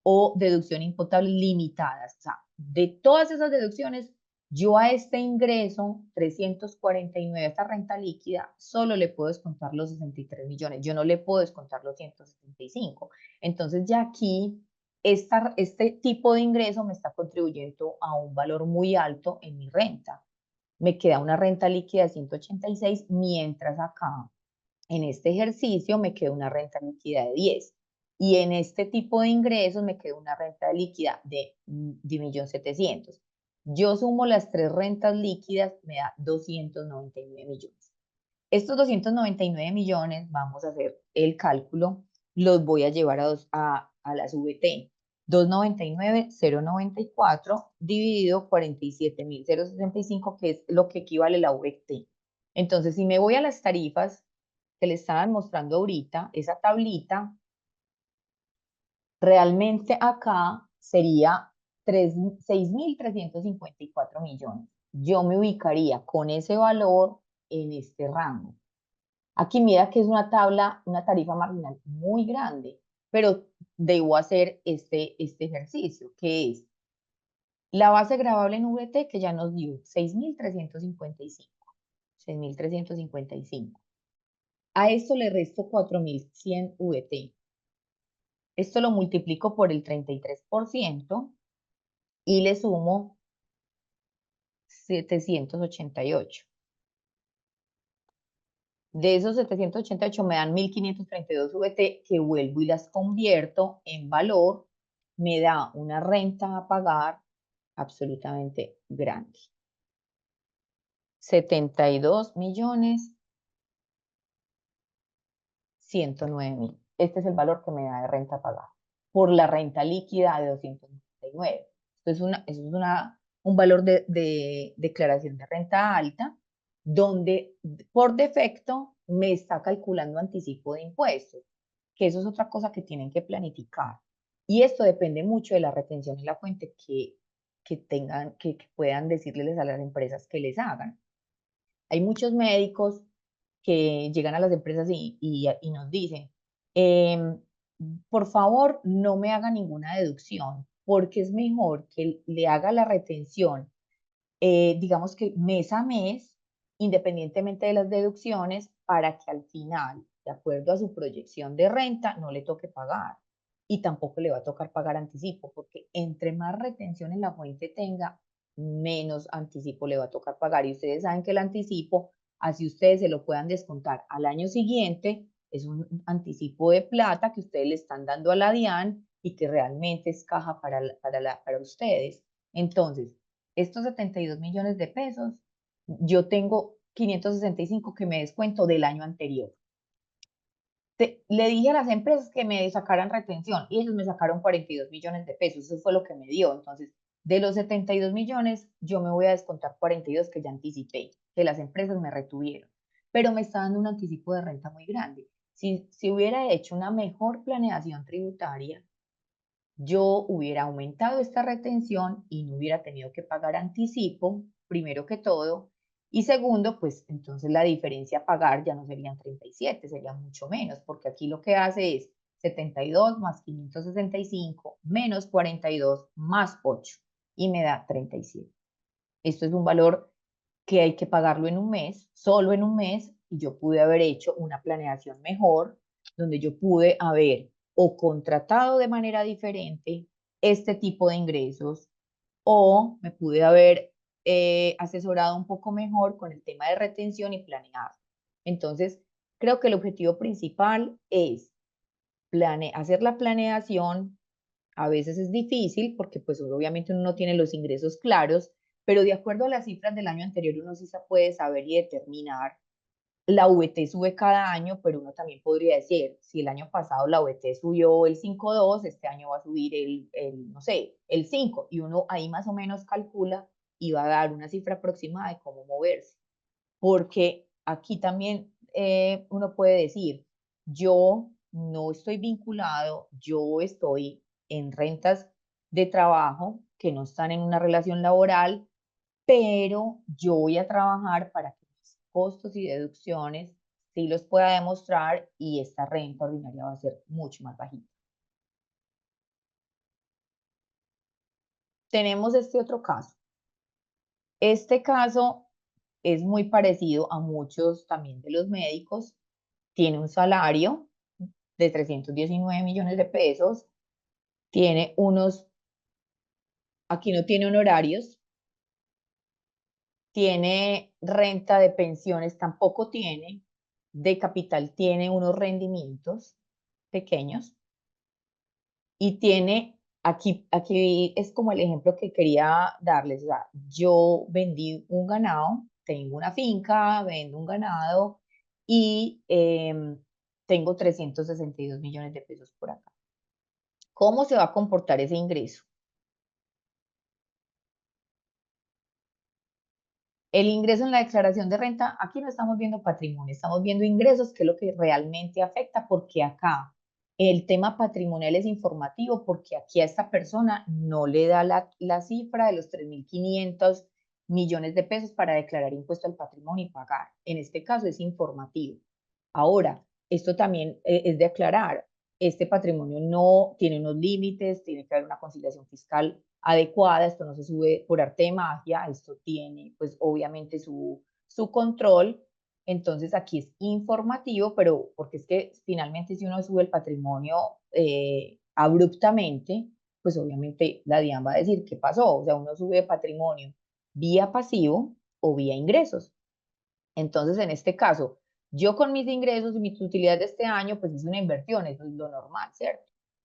o deducción imputable limitadas. O sea, de todas esas deducciones, yo a este ingreso 349, a esta renta líquida, solo le puedo descontar los 63 millones. Yo no le puedo descontar los 175. Entonces ya aquí, este tipo de ingreso me está contribuyendo a un valor muy alto en mi renta. Me queda una renta líquida de 186, mientras acá en este ejercicio me queda una renta líquida de 10. Y en este tipo de ingresos me queda una renta líquida de 1.700.000. Yo sumo las tres rentas líquidas, me da 299 millones. Estos 299 millones, vamos a hacer el cálculo, los voy a llevar a las VT. 299,094 dividido 47.065, que es lo que equivale a la VT. Entonces, si me voy a las tarifas que le estaban mostrando ahorita, esa tablita, realmente acá sería 6.354 millones. Yo me ubicaría con ese valor en este rango. Aquí mira que es una tabla, una tarifa marginal muy grande, pero debo hacer este ejercicio, que es la base gravable en VT, que ya nos dio 6.355. 6.355. A esto le resto 4.100 VT. Esto lo multiplico por el 33% y le sumo 788. De esos 788 me dan 1.532 VT, que vuelvo y las convierto en valor. Me da una renta a pagar absolutamente grande. 72.109.000. Este es el valor que me da de renta a pagar por la renta líquida de 299. Esto es un valor de declaración de renta alta, donde por defecto me está calculando anticipo de impuestos, que eso es otra cosa que tienen que planificar. Y esto depende mucho de la retención en la fuente que puedan decirles a las empresas que les hagan. Hay muchos médicos que llegan a las empresas y nos dicen, por favor, no me haga ninguna deducción, porque es mejor que le haga la retención, digamos que mes a mes, independientemente de las deducciones, para que al final, de acuerdo a su proyección de renta, no le toque pagar. Y tampoco le va a tocar pagar anticipo, porque entre más retención en la fuente tenga, menos anticipo le va a tocar pagar. Y ustedes saben que el anticipo, así ustedes se lo puedan descontar al año siguiente, es un anticipo de plata que ustedes le están dando a la DIAN y que realmente es caja para ustedes. Entonces, estos 72 millones de pesos, yo tengo 565 que me descuento del año anterior. Le dije a las empresas que me sacaran retención y ellos me sacaron 42 millones de pesos. Eso fue lo que me dio. Entonces, de los 72 millones, yo me voy a descontar 42 que ya anticipé, que las empresas me retuvieron. Pero me está dando un anticipo de renta muy grande. Si hubiera hecho una mejor planeación tributaria, yo hubiera aumentado esta retención y no hubiera tenido que pagar anticipo, primero que todo. Y segundo, pues entonces la diferencia a pagar ya no serían 37, sería mucho menos, porque aquí lo que hace es 72 más 565 menos 42 más 8 y me da 37. Esto es un valor que hay que pagarlo en un mes, solo en un mes, y yo pude haber hecho una planeación mejor, donde yo pude haber o contratado de manera diferente este tipo de ingresos, o me pude haber asesorado un poco mejor con el tema de retención y planear. Entonces, creo que el objetivo principal es hacer la planeación. A veces es difícil porque pues obviamente uno no tiene los ingresos claros, pero de acuerdo a las cifras del año anterior uno sí se puede saber y determinar La VT sube cada año, pero uno también podría decir, si el año pasado la VT subió el 5,2, este año va a subir no sé, el 5, y uno ahí más o menos calcula y va a dar una cifra aproximada de cómo moverse. Porque aquí también uno puede decir, yo no estoy vinculado, yo estoy en rentas de trabajo que no están en una relación laboral, pero yo voy a trabajar para que mis costos y deducciones sí los pueda demostrar y esta renta ordinaria va a ser mucho más bajita. Tenemos este otro caso. Este caso es muy parecido a muchos también de los médicos. Tiene un salario de 319 millones de pesos, tiene aquí no tiene honorarios, tiene renta de pensiones, tampoco tiene, de capital tiene unos rendimientos pequeños y tiene, aquí es como el ejemplo que quería darles, o sea, yo vendí un ganado, tengo una finca, vendo un ganado y tengo 362 millones de pesos por acá. ¿Cómo se va a comportar ese ingreso? El ingreso en la declaración de renta, aquí no estamos viendo patrimonio, estamos viendo ingresos, que es lo que realmente afecta, porque acá el tema patrimonial es informativo, porque aquí a esta persona no le da la cifra de los 3.500 millones de pesos para declarar impuesto al patrimonio y pagar. En este caso es informativo. Ahora, esto también es de aclarar, este patrimonio no tiene unos límites, tiene que haber una conciliación fiscal adecuada, esto no se sube por arte de magia, esto tiene pues obviamente su control, entonces aquí es informativo, pero porque es que finalmente si uno sube el patrimonio abruptamente, pues obviamente la DIAN va a decir qué pasó, o sea, uno sube patrimonio vía pasivo o vía ingresos. Entonces, en este caso, yo con mis ingresos y mis utilidades de este año, pues hice una inversión, eso es lo normal, ¿cierto?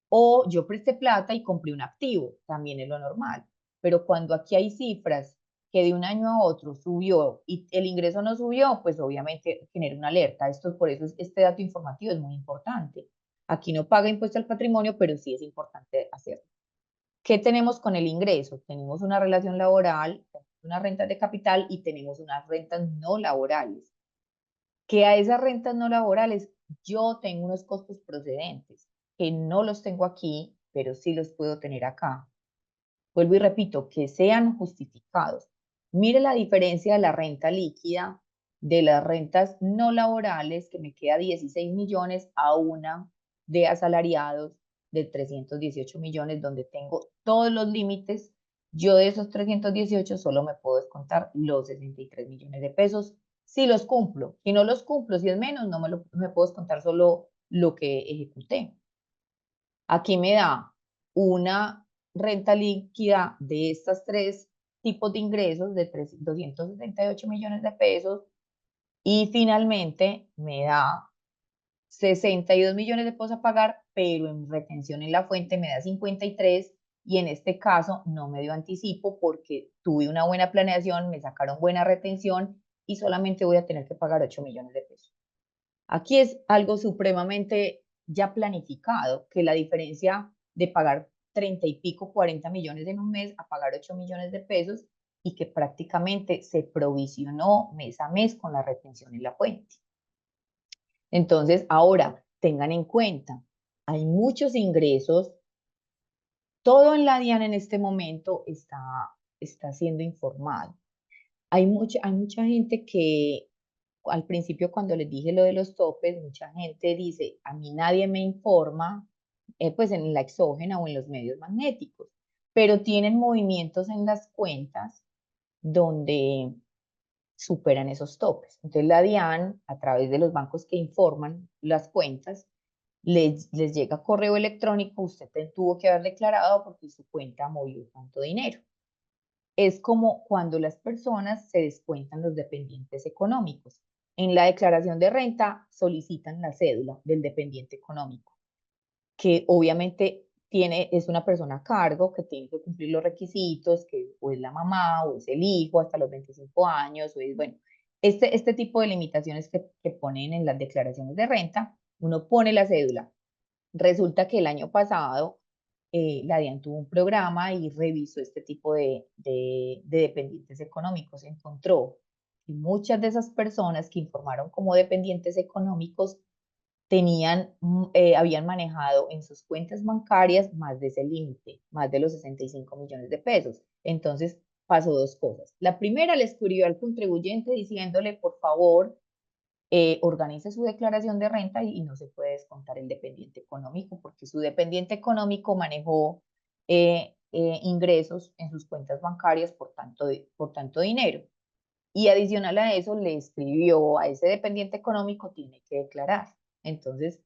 O yo presté plata y compré un activo, también es lo normal. Pero cuando aquí hay cifras que de un año a otro subió y el ingreso no subió, pues obviamente genera una alerta. Esto, por eso este dato informativo es muy importante. Aquí no paga impuesto al patrimonio, pero sí es importante hacerlo. ¿Qué tenemos con el ingreso? Tenemos una relación laboral, unas rentas de capital y tenemos unas rentas no laborales. Que a esas rentas no laborales yo tengo unos costos procedentes que no los tengo aquí, pero sí los puedo tener acá. Vuelvo y repito, que sean justificados. Mire la diferencia de la renta líquida de las rentas no laborales, que me queda 16 millones, a una de asalariados de 318 millones, donde tengo todos los límites. Yo de esos 318 solo me puedo descontar los 63 millones de pesos si los cumplo. Si no los cumplo, si es menos, no me puedo descontar solo lo que ejecuté. Aquí me da una renta líquida de estos tres tipos de ingresos de 268 millones de pesos y finalmente me da 62 millones de pesos a pagar, pero en retención en la fuente me da 53 y en este caso no me dio anticipo porque tuve una buena planeación, me sacaron buena retención y solamente voy a tener que pagar 8 millones de pesos. Aquí es algo supremamente ya planificado, que la diferencia de pagar 30 y pico, 40 millones en un mes a pagar 8 millones de pesos y que prácticamente se provisionó mes a mes con la retención en la fuente. Entonces, ahora tengan en cuenta, hay muchos ingresos, todo en la DIAN en este momento está siendo informado. Hay mucha gente que al principio cuando les dije lo de los topes, mucha gente dice, a mí nadie me informa, pues en la exógena o en los medios magnéticos, pero tienen movimientos en las cuentas donde superan esos topes. Entonces la DIAN, a través de los bancos que informan las cuentas, les llega correo electrónico, usted tuvo que haber declarado porque su cuenta movió tanto dinero. Es como cuando las personas se descuentan los dependientes económicos. En la declaración de renta solicitan la cédula del dependiente económico, que obviamente es una persona a cargo que tiene que cumplir los requisitos, que o es la mamá o es el hijo hasta los 25 años, o es, bueno, este tipo de limitaciones que ponen en las declaraciones de renta, uno pone la cédula. Resulta que el año pasado la DIAN tuvo un programa y revisó este tipo de dependientes económicos. Encontró que muchas de esas personas que informaron como dependientes económicos habían manejado en sus cuentas bancarias más de ese límite, más de los 65 millones de pesos. Entonces pasó dos cosas. La primera, le escribió al contribuyente diciéndole, por favor, organice su declaración de renta y no se puede descontar el dependiente económico porque su dependiente económico manejó ingresos en sus cuentas bancarias por tanto dinero. Y adicional a eso, le escribió a ese dependiente económico, tiene que declarar. Entonces,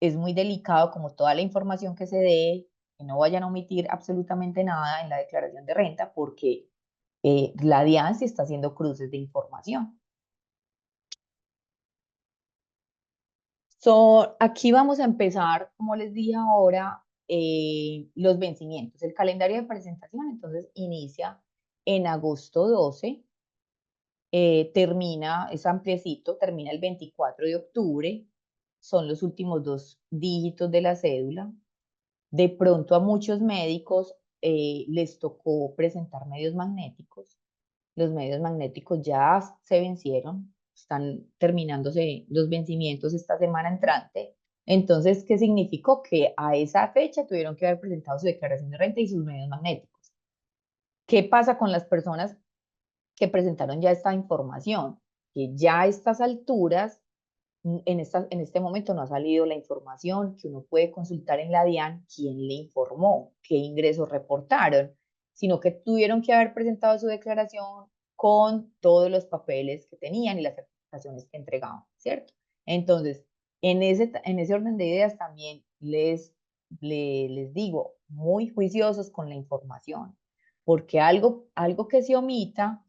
es muy delicado como toda la información que se dé, que no vayan a omitir absolutamente nada en la declaración de renta porque la DIAN sí está haciendo cruces de información. Aquí vamos a empezar, como les dije ahora, los vencimientos. El calendario de presentación entonces inicia en agosto 12, es ampliecito, termina el 24 de octubre, son los últimos dos dígitos de la cédula. De pronto a muchos médicos les tocó presentar medios magnéticos. Los medios magnéticos ya se vencieron, están terminándose los vencimientos esta semana entrante. Entonces, ¿qué significó? Que a esa fecha tuvieron que haber presentado su declaración de renta y sus medios magnéticos. ¿Qué pasa con las personas que presentaron ya esta información? Que ya a estas alturas, en este momento no ha salido la información que uno puede consultar en la DIAN, quién le informó, qué ingresos reportaron, sino que tuvieron que haber presentado su declaración con todos los papeles que tenían y las certificaciones que entregaban, ¿cierto? Entonces, en ese orden de ideas también les digo, muy juiciosos con la información, porque algo que se omita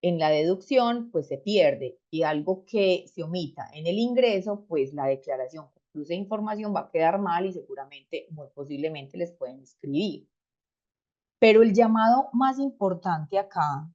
en la deducción, pues se pierde, y algo que se omita en el ingreso, pues la declaración con cruce de información va a quedar mal y seguramente, muy posiblemente, les pueden escribir. Pero el llamado más importante acá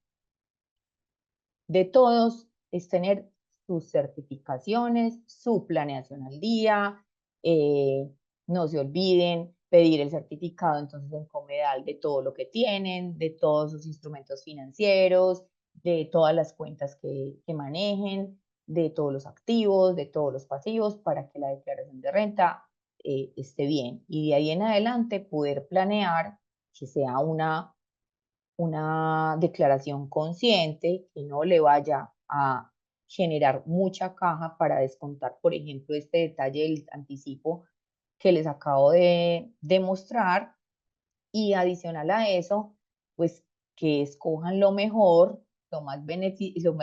de todos es tener sus certificaciones, su planeación al día, eh, no se olviden pedir el certificado entonces en Comedal de todo lo que tienen, de todos sus instrumentos financieros, de todas las cuentas que manejen, de todos los activos, de todos los pasivos, para que la declaración de renta esté bien. Y de ahí en adelante poder planear que sea una declaración consciente que no le vaya a generar mucha caja para descontar, por ejemplo, este detalle del anticipo que les acabo de demostrar. Y adicional a eso, pues que escojan lo mejor,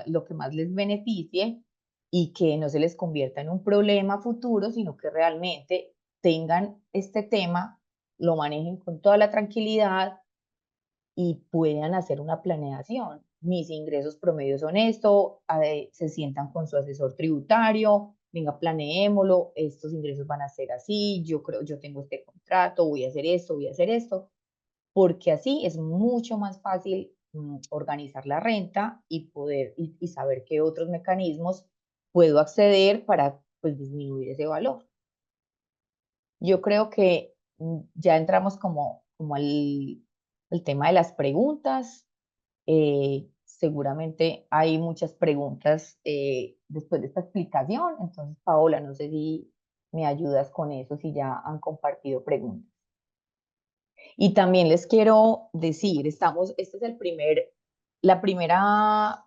lo que más les beneficie y que no se les convierta en un problema futuro, sino que realmente tengan este tema, lo manejen con toda la tranquilidad y puedan hacer una planeación. Mis ingresos promedios son esto, se sientan con su asesor tributario, venga, planeémoslo, estos ingresos van a ser así, yo tengo este contrato, voy a hacer esto, voy a hacer esto, porque así es mucho más fácil organizar la renta y y saber qué otros mecanismos puedo acceder para pues disminuir ese valor. Yo creo que ya entramos como al tema de las preguntas. Seguramente hay muchas preguntas después de esta explicación. Entonces, Paola, no sé si me ayudas con eso, si ya han compartido preguntas. Y también les quiero decir, este es la primera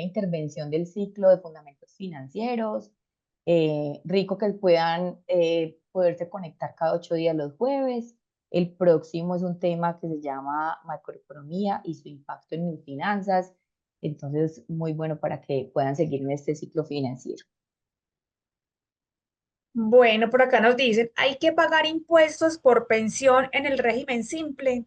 intervención del ciclo de fundamentos financieros. Rico que puedan poderse conectar cada 8 días los jueves. El próximo es un tema que se llama macroeconomía y su impacto en mis finanzas. Entonces, muy bueno para que puedan seguir en este ciclo financiero. Bueno, por acá nos dicen, hay que pagar impuestos por pensión en el régimen simple.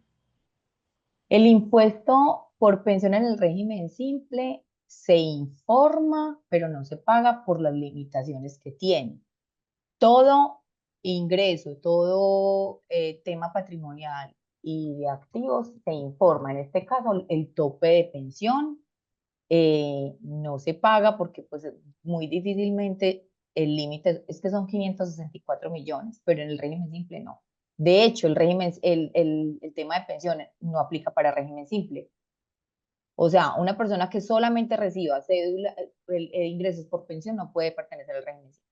El impuesto por pensión en el régimen simple se informa, pero no se paga por las limitaciones que tiene. Todo ingreso, todo tema patrimonial y de activos se informa. En este caso, el tope de pensión no se paga porque pues muy difícilmente el límite es que son 564 millones, pero en el régimen simple no. De hecho, el tema de pensiones no aplica para régimen simple. O sea, una persona que solamente reciba cédula, ingresos por pensión no puede pertenecer al régimen simple.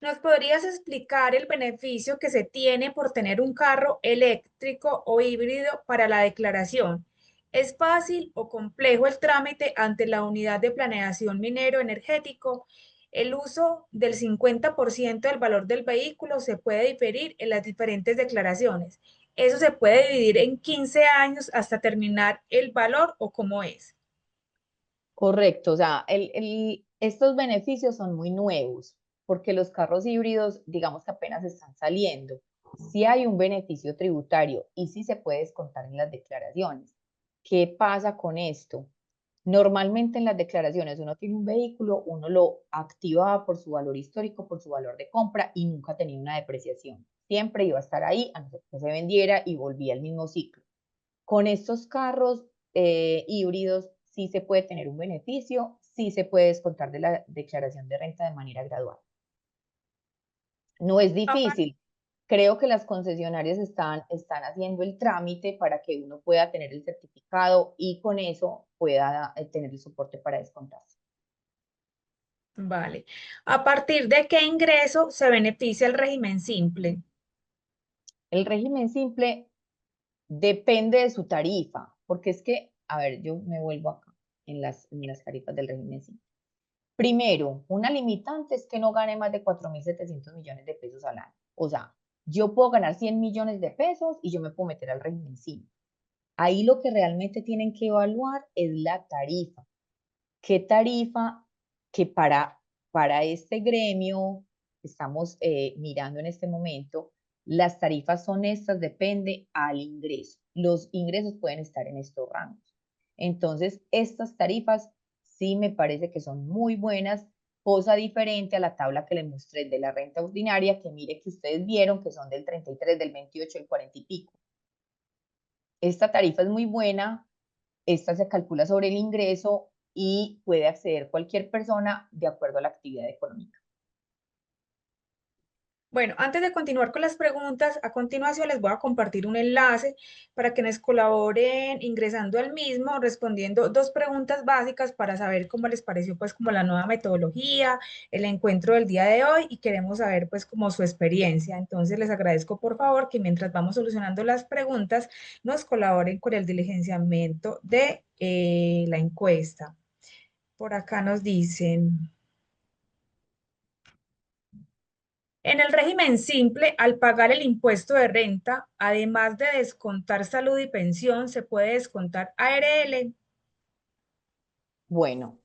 ¿Nos podrías explicar el beneficio que se tiene por tener un carro eléctrico o híbrido para la declaración? ¿Es fácil o complejo el trámite ante la unidad de planeación minero energético? El uso del 50% del valor del vehículo se puede diferir en las diferentes declaraciones. ¿Eso se puede dividir en 15 años hasta terminar el valor o cómo es? Correcto, o sea, estos beneficios son muy nuevos porque los carros híbridos, digamos que apenas están saliendo. Sí hay un beneficio tributario y sí se puede descontar en las declaraciones. ¿Qué pasa con esto? Normalmente en las declaraciones uno tiene un vehículo, uno lo activaba por su valor histórico, por su valor de compra y nunca tenía una depreciación. Siempre iba a estar ahí a no ser que se vendiera y volvía al mismo ciclo. Con estos carros híbridos sí se puede tener un beneficio, sí se puede descontar de la declaración de renta de manera gradual. No es difícil. Creo que las concesionarias están haciendo el trámite para que uno pueda tener el certificado y con eso pueda tener el soporte para descontarse. Vale. ¿A partir de qué ingreso se beneficia el régimen simple? El régimen simple depende de su tarifa, porque es que, a ver, yo me vuelvo acá en las tarifas del régimen simple. Primero, una limitante es que no gane más de 4.700 millones de pesos al año. O sea, yo puedo ganar 100 millones de pesos y yo me puedo meter al régimen simple. Ahí lo que realmente tienen que evaluar es la tarifa. ¿Qué tarifa que para este gremio estamos mirando en este momento? Las tarifas son estas, depende al ingreso. Los ingresos pueden estar en estos rangos. Entonces, estas tarifas sí me parece que son muy buenas, cosa diferente a la tabla que les mostré de la renta ordinaria, que mire que ustedes vieron que son del 33, del 28, del 40 y pico. Esta tarifa es muy buena, esta se calcula sobre el ingreso y puede acceder cualquier persona de acuerdo a la actividad económica. Bueno, antes de continuar con las preguntas, a continuación les voy a compartir un enlace para que nos colaboren ingresando al mismo, respondiendo dos preguntas básicas para saber cómo les pareció pues como la nueva metodología, el encuentro del día de hoy y queremos saber pues como su experiencia. Entonces les agradezco por favor que mientras vamos solucionando las preguntas nos colaboren con el diligenciamiento de la encuesta. Por acá nos dicen... En el régimen simple, al pagar el impuesto de renta, además de descontar salud y pensión, se puede descontar ARL. Bueno,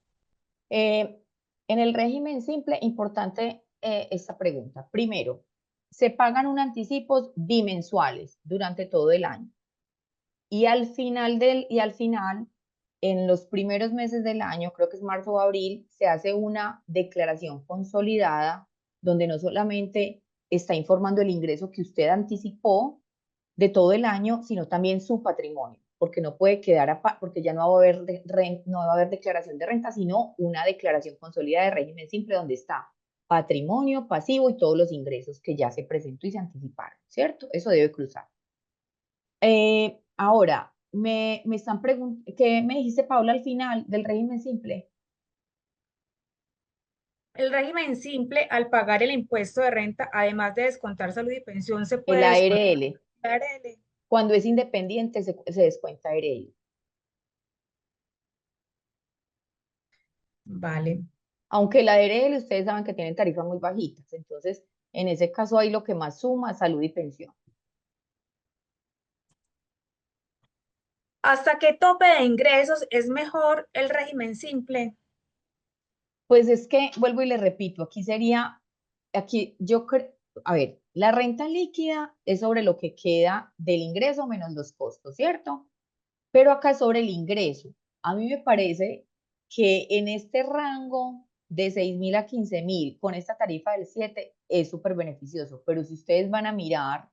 eh, en el régimen simple, importante esta pregunta. Primero, se pagan un anticipos bimensuales durante todo el año. Y al final, en los primeros meses del año, creo que es marzo o abril, se hace una declaración consolidada donde no solamente está informando el ingreso que usted anticipó de todo el año, sino también su patrimonio, porque no puede quedar, porque ya no va a haber, no va a haber declaración de renta, sino una declaración consolidada de régimen simple donde está patrimonio, pasivo y todos los ingresos que ya se presentó y se anticiparon, ¿cierto? Eso debe cruzar. Ahora, me están preguntando, ¿qué me dijiste, Paula, al final del régimen simple? El régimen simple, al pagar el impuesto de renta, además de descontar salud y pensión, se El puede descontar ARL. ARL. Cuando es independiente se descuenta ARL. Vale. Aunque la ARL ustedes saben que tienen tarifas muy bajitas, entonces en ese caso ahí lo que más suma es salud y pensión. ¿Hasta qué tope de ingresos es mejor el régimen simple? Pues es que, vuelvo y le repito, aquí sería, aquí yo creo, a ver, la renta líquida es sobre lo que queda del ingreso menos los costos, ¿cierto? Pero acá es sobre el ingreso. A mí me parece que en este rango de 6.000 a 15.000, con esta tarifa del 7, es súper beneficioso. Pero si ustedes van a mirar,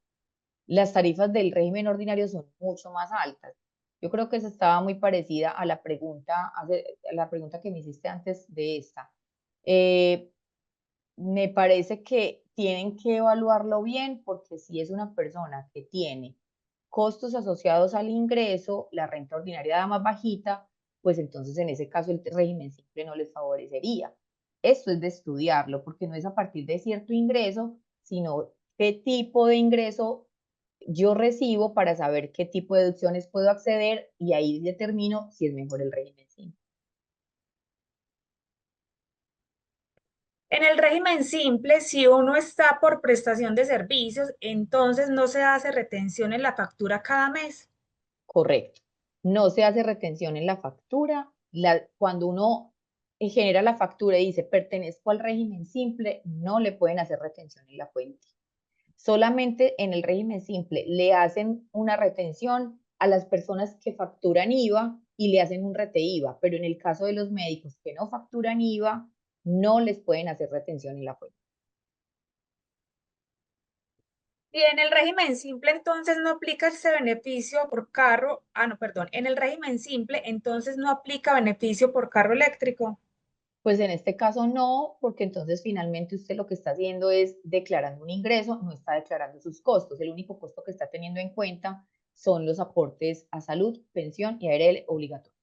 las tarifas del régimen ordinario son mucho más altas. Yo creo que esa estaba muy parecida a la pregunta, a la pregunta que me hiciste antes de esta. Eh, Me parece que tienen que evaluarlo bien porque si es una persona que tiene costos asociados al ingreso, la renta ordinaria da más bajita, pues entonces en ese caso el régimen simple no les favorecería. Esto es de estudiarlo porque no es a partir de cierto ingreso, sino qué tipo de ingreso yo recibo para saber qué tipo de deducciones puedo acceder y ahí determino si es mejor el régimen simple. En el régimen simple, si uno está por prestación de servicios, entonces no se hace retención en la factura cada mes. Correcto. No se hace retención en la factura. Cuando uno genera la factura y dice pertenezco al régimen simple, no le pueden hacer retención en la fuente. Solamente en el régimen simple le hacen una retención a las personas que facturan IVA y le hacen un rete IVA, pero en el caso de los médicos que no facturan IVA, no les pueden hacer retención en la fuente. Y en el régimen simple, entonces no aplica ese beneficio por carro. Ah, no, perdón. En el régimen simple, entonces no aplica beneficio por carro eléctrico. Pues en este caso no, porque entonces finalmente usted lo que está haciendo es declarando un ingreso, no está declarando sus costos. El único costo que está teniendo en cuenta son los aportes a salud, pensión y ARL obligatorio.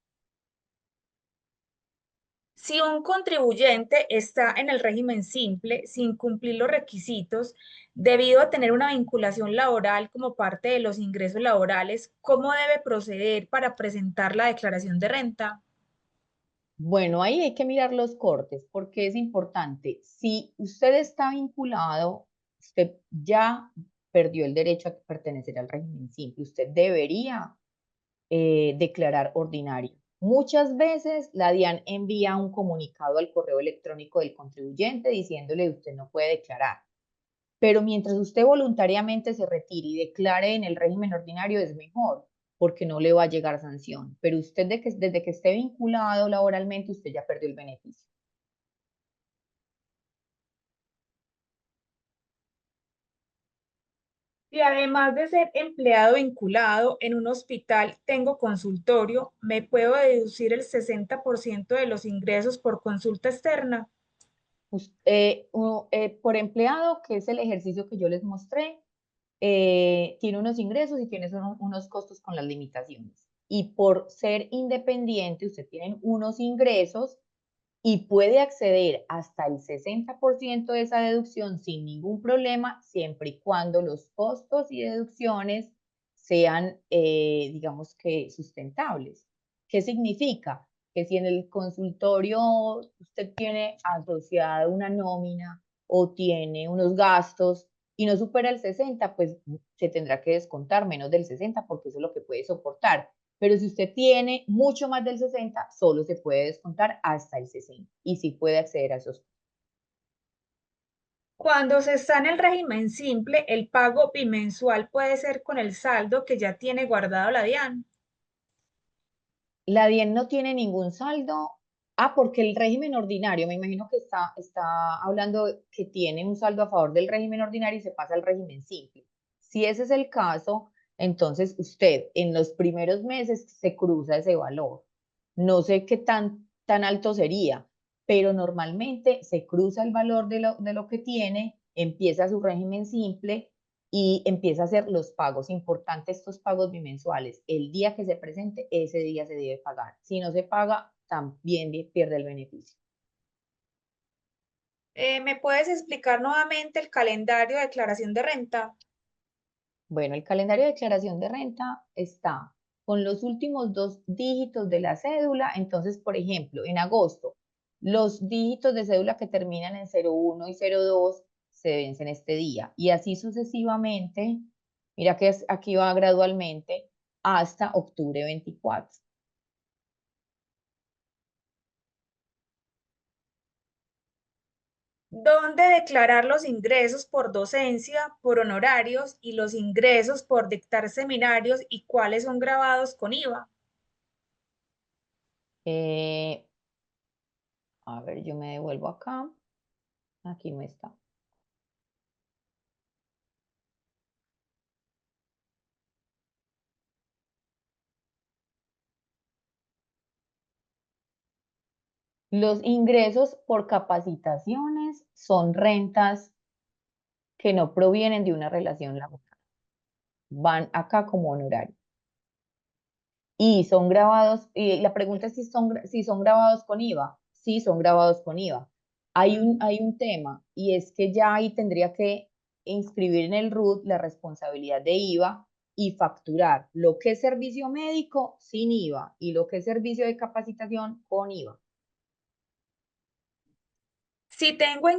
Si un contribuyente está en el régimen simple sin cumplir los requisitos debido a tener una vinculación laboral como parte de los ingresos laborales, ¿cómo debe proceder para presentar la declaración de renta? Bueno, ahí hay que mirar los cortes porque es importante. Si usted está vinculado, usted ya perdió el derecho a pertenecer al régimen simple. Usted debería declarar ordinario. Muchas veces la DIAN envía un comunicado al correo electrónico del contribuyente diciéndole usted no puede declarar. Pero mientras usted voluntariamente se retire y declare en el régimen ordinario es mejor, porque no le va a llegar sanción. Pero usted desde que esté vinculado laboralmente, usted ya perdió el beneficio. Y además de ser empleado vinculado en un hospital, tengo consultorio, ¿me puedo deducir el 60% de los ingresos por consulta externa? Por empleado, que es el ejercicio que yo les mostré, tiene unos ingresos y tiene unos costos con las limitaciones. Y por ser independiente, usted tiene unos ingresos y puede acceder hasta el 60% de esa deducción sin ningún problema, siempre y cuando los costos y deducciones sean, digamos que, sustentables. ¿Qué significa? Que si en el consultorio usted tiene asociada una nómina o tiene unos gastos y no supera el 60, pues se tendrá que descontar menos del 60 porque eso es lo que puede soportar. Pero si usted tiene mucho más del 60, solo se puede descontar hasta el 60 y sí puede acceder a esos. Cuando se está en el régimen simple, el pago bimensual puede ser con el saldo que ya tiene guardado la DIAN. La DIEN no tiene ningún saldo. Ah, porque el régimen ordinario, me imagino que está hablando que tiene un saldo a favor del régimen ordinario y se pasa al régimen simple. Si ese es el caso, entonces usted en los primeros meses se cruza ese valor. No sé qué tan alto sería, pero normalmente se cruza el valor de lo que tiene, empieza su régimen simple y empieza a hacer los pagos. Importantes estos pagos bimensuales. El día que se presente, ese día se debe pagar. Si no se paga, también pierde el beneficio. ¿Me puedes explicar nuevamente el calendario de declaración de renta? Bueno, el calendario de declaración de renta está con los últimos dos dígitos de la cédula. Entonces, por ejemplo, en agosto, los dígitos de cédula que terminan en 01 y 02 se vencen este día. Y así sucesivamente, mira que aquí va gradualmente hasta octubre 24. ¿Dónde declarar los ingresos por docencia, por honorarios y los ingresos por dictar seminarios y cuáles son grabados con IVA? Eh, a ver, yo me devuelvo acá. Aquí no está. Los ingresos por capacitaciones son rentas que no provienen de una relación laboral. Van acá como honorario. Y son grabados, y la pregunta es si son grabados con IVA. Sí, son grabados con IVA. Hay un tema y es que ya ahí tendría que inscribir en el RUT la responsabilidad de IVA y facturar lo que es servicio médico sin IVA y lo que es servicio de capacitación con IVA. Si tengo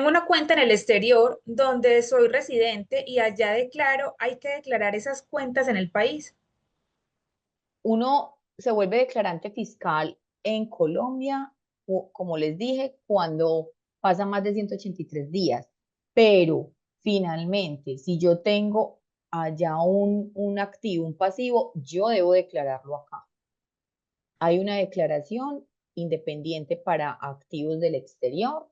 una cuenta en el exterior donde soy residente y allá declaro, hay que declarar esas cuentas en el país. Uno se vuelve declarante fiscal en Colombia, como les dije, cuando pasa más de 183 días. Pero finalmente, si yo tengo allá un activo, un pasivo, yo debo declararlo acá. Hay una declaración independiente para activos del exterior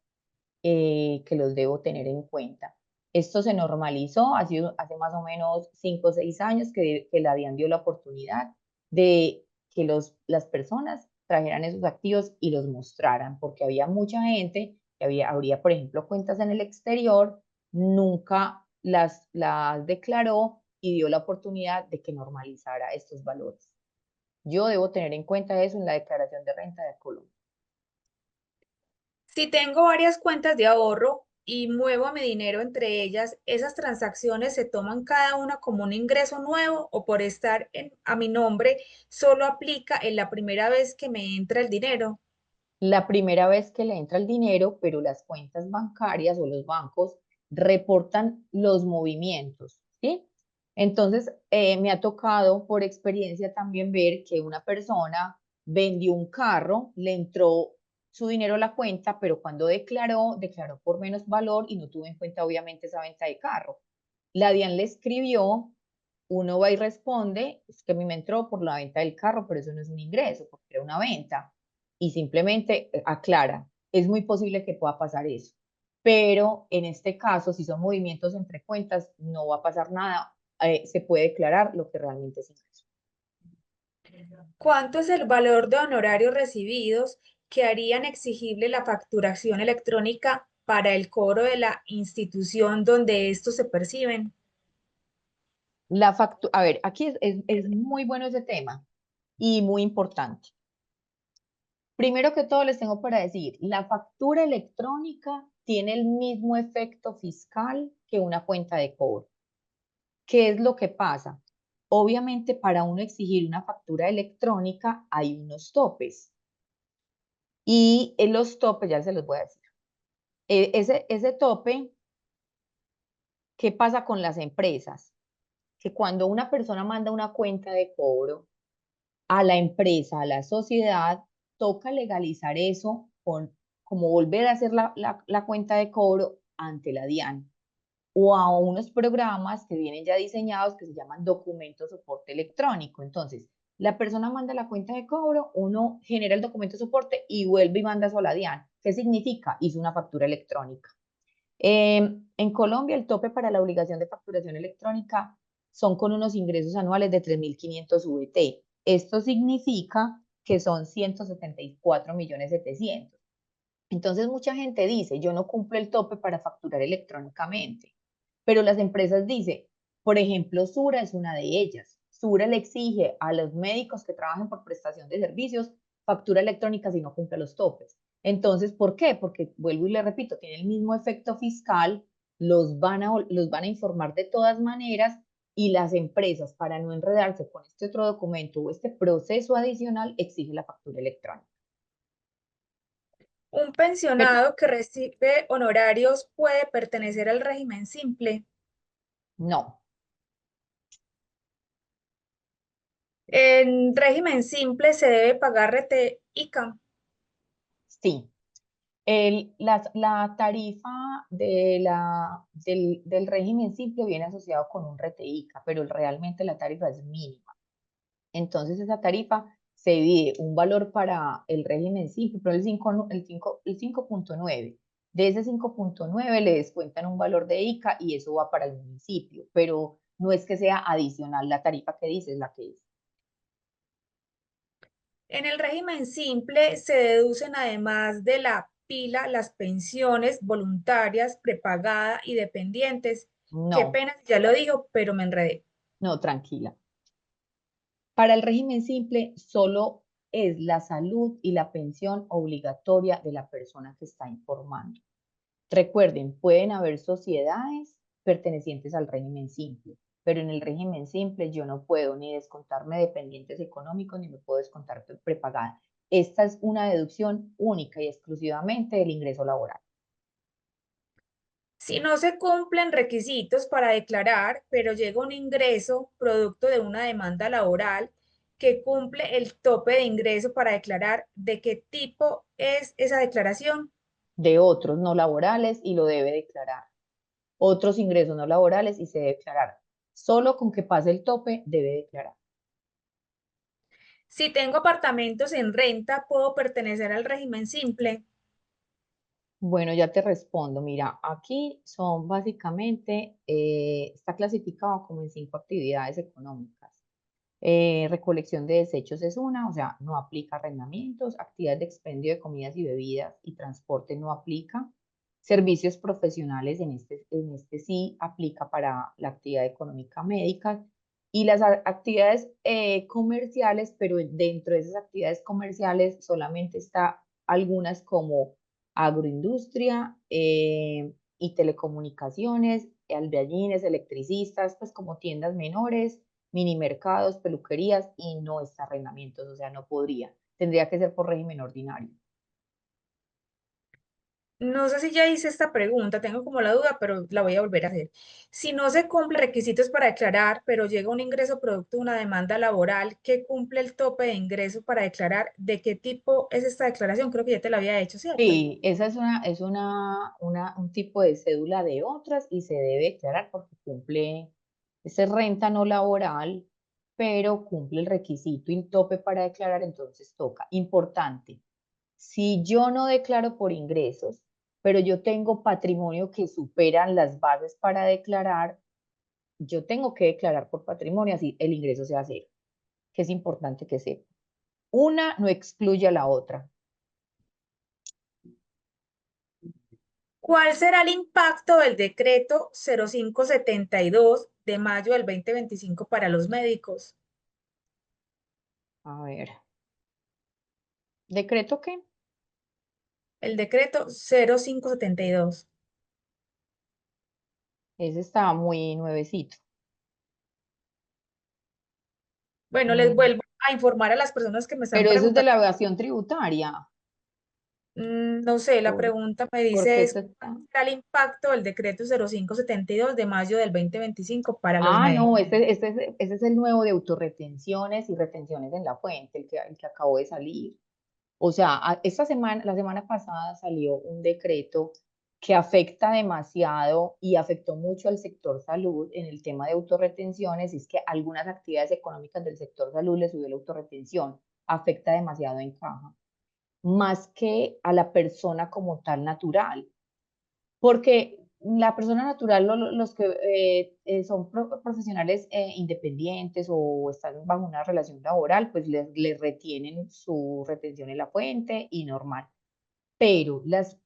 que los debo tener en cuenta. Esto se normalizó hace más o menos 5 o 6 años que la DIAN dio la oportunidad de que las personas trajeran esos activos y los mostraran, porque había mucha gente que habría, por ejemplo, cuentas en el exterior, nunca las declaró y dio la oportunidad de que normalizara estos valores. Yo debo tener en cuenta eso en la declaración de renta de Colombia. Si tengo varias cuentas de ahorro y muevo mi dinero entre ellas, ¿esas transacciones se toman cada una como un ingreso nuevo o por estar a mi nombre solo aplica en la primera vez que me entra el dinero? La primera vez que le entra el dinero, pero las cuentas bancarias o los bancos reportan los movimientos, ¿sí? Entonces, me ha tocado por experiencia también ver que una persona vendió un carro, le entró su dinero a la cuenta, pero cuando declaró por menos valor y no tuvo en cuenta obviamente esa venta de carro. La DIAN le escribió, uno va y responde, es que a mí me entró por la venta del carro, pero eso no es un ingreso, porque era una venta y simplemente aclara, es muy posible que pueda pasar eso. Pero en este caso, si son movimientos entre cuentas, no va a pasar nada. Se puede declarar lo que realmente es ingreso. ¿Cuánto es el valor de honorarios recibidos que harían exigible la facturación electrónica para el cobro de la institución donde estos se perciben? A ver, aquí es muy bueno ese tema y muy importante. Primero que todo, les tengo para decir, la factura electrónica tiene el mismo efecto fiscal que una cuenta de cobro. ¿Qué es lo que pasa? Obviamente, para uno exigir una factura electrónica hay unos topes. Y en los topes, ya se los voy a decir. Ese tope, ¿qué pasa con las empresas? Que cuando una persona manda una cuenta de cobro a la empresa, a la sociedad, toca legalizar eso como volver a hacer la cuenta de cobro ante la DIAN o a unos programas que vienen ya diseñados que se llaman documentos soporte electrónico. Entonces, la persona manda la cuenta de cobro, uno genera el documento de soporte y vuelve y manda eso a la DIAN. ¿Qué significa? Hizo una factura electrónica. En Colombia, el tope para la obligación de facturación electrónica son con unos ingresos anuales de 3.500 VT. Esto significa que son 174.700.000. Entonces, mucha gente dice, yo no cumplo el tope para facturar electrónicamente, pero las empresas dicen, por ejemplo, Sura es una de ellas. Sura le exige a los médicos que trabajan por prestación de servicios factura electrónica si no cumple los topes. Entonces, ¿por qué? Porque, vuelvo y le repito, tiene el mismo efecto fiscal, los van a informar de todas maneras y las empresas, para no enredarse con este otro documento o este proceso adicional, exigen la factura electrónica. ¿Un Pero pensionado que recibe honorarios puede pertenecer al régimen simple? no, En régimen simple se debe pagar rete ICA. sí. La tarifa del régimen simple viene asociado con un RTICA, pero realmente la tarifa es mínima. Entonces esa tarifa se divide un valor para el régimen simple, pero el 5.9. De ese 5.9 le descuentan un valor de ICA y eso va para el municipio, pero no es que sea adicional la tarifa que dice, es la que es. En el régimen simple se deducen además de la pila las pensiones voluntarias, prepagada y dependientes. Qué No, pena, si ya lo digo, pero me enredé. no, tranquila. Para el régimen simple, solo es la salud y la pensión obligatoria de la persona que está informando. Recuerden, pueden haber sociedades pertenecientes al régimen simple, pero en el régimen simple yo no puedo ni descontarme dependientes económicos ni me puedo descontar prepagada. Esta es una deducción única y exclusivamente del ingreso laboral. Si no se cumplen requisitos para declarar, pero llega un ingreso producto de una demanda laboral que cumple el tope de ingreso para declarar, ¿de qué tipo es esa declaración? De otros no laborales y lo debe declarar. Otros ingresos no laborales y se debe declarar. Solo con que pase el tope debe declarar. Si tengo apartamentos en renta, ¿puedo pertenecer al régimen simple? Bueno, ya te respondo. Mira, aquí son básicamente, está clasificado como en 5 actividades económicas. Recolección de desechos es una, o sea, no aplica arrendamientos, actividades de expendio de comidas y bebidas y transporte no aplica. Servicios profesionales en este sí aplica para la actividad económica médica y las actividades comerciales, pero dentro de esas actividades comerciales solamente está algunas como agroindustria y telecomunicaciones, albañiles, electricistas, pues como tiendas menores, mini mercados, peluquerías y no está arrendamientos, o sea, no podría. Tendría que ser por régimen ordinario. No sé si ya hice esta pregunta, tengo como la duda, pero la voy a volver a hacer. Si no se cumplen requisitos para declarar, pero llega un ingreso producto de una demanda laboral que cumple el tope de ingreso para declarar, ¿de qué tipo es esta declaración? Creo que ya te la había hecho, ¿cierto? Sí, esa un tipo de cédula de otras y se debe declarar porque cumple, es renta no laboral, pero cumple el requisito y tope para declarar, entonces toca. Importante, si yo no declaro por ingresos, pero yo tengo patrimonio que superan las bases para declarar, yo tengo que declarar por patrimonio, así el ingreso sea cero, que es importante que sepa. Una no excluye a la otra. ¿Cuál será el impacto del decreto 0572 de mayo del 2025 para los médicos? A ver, ¿decreto qué? El decreto 0572. Ese está muy nuevecito. Bueno, les Mm, vuelvo a informar a las personas que me están Pero eso es de preguntando. la evasión tributaria. No sé, la Por, pregunta me dice porque es, esto ¿cuál está... será el impacto del decreto 0572 de mayo del 2025 para los Ah, médicos? no, ese es el nuevo de autorretenciones y retenciones en la fuente, el que acabó de salir. O sea, esta semana, la semana pasada salió un decreto que afecta demasiado y afectó mucho al sector salud en el tema de autorretenciones, y es que algunas actividades económicas del sector salud le subió la autorretención, afecta demasiado en caja, más que a la persona como tal natural, porque la persona natural, los que son profesionales independientes o están bajo una relación laboral, pues les retienen su retención en la fuente y normal. Pero las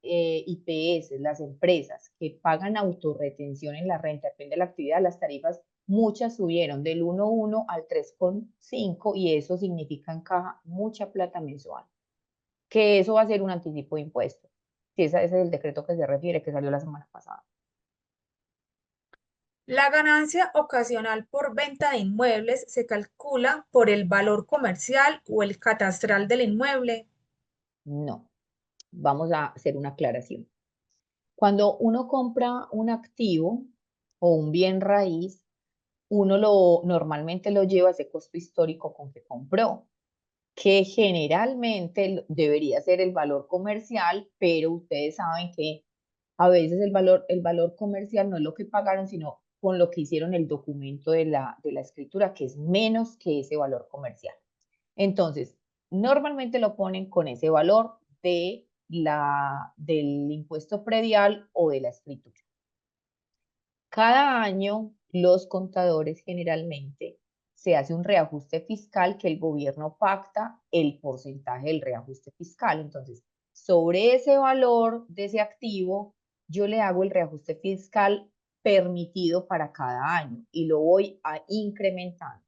IPS, las empresas que pagan autorretención en la renta, depende de la actividad, las tarifas, muchas subieron del 1,1 al 3,5 y eso significa en caja mucha plata mensual, que eso va a ser un anticipo de impuestos. Sí, ese es el decreto que se refiere, que salió la semana pasada. La ganancia ocasional por venta de inmuebles se calcula por el valor comercial o el catastral del inmueble. No, vamos a hacer una aclaración. Cuando uno compra un activo o un bien raíz, uno normalmente lo lleva a ese costo histórico con que compró, que generalmente debería ser el valor comercial, pero ustedes saben que a veces el valor comercial no es lo que pagaron, sino con lo que hicieron el documento de la escritura, que es menos que ese valor comercial. Entonces, normalmente lo ponen con ese valor del impuesto predial o de la escritura. Cada año, los contadores generalmente se hace un reajuste fiscal que el gobierno pacta el porcentaje del reajuste fiscal. Entonces, sobre ese valor de ese activo, yo le hago el reajuste fiscal permitido para cada año y lo voy a incrementando.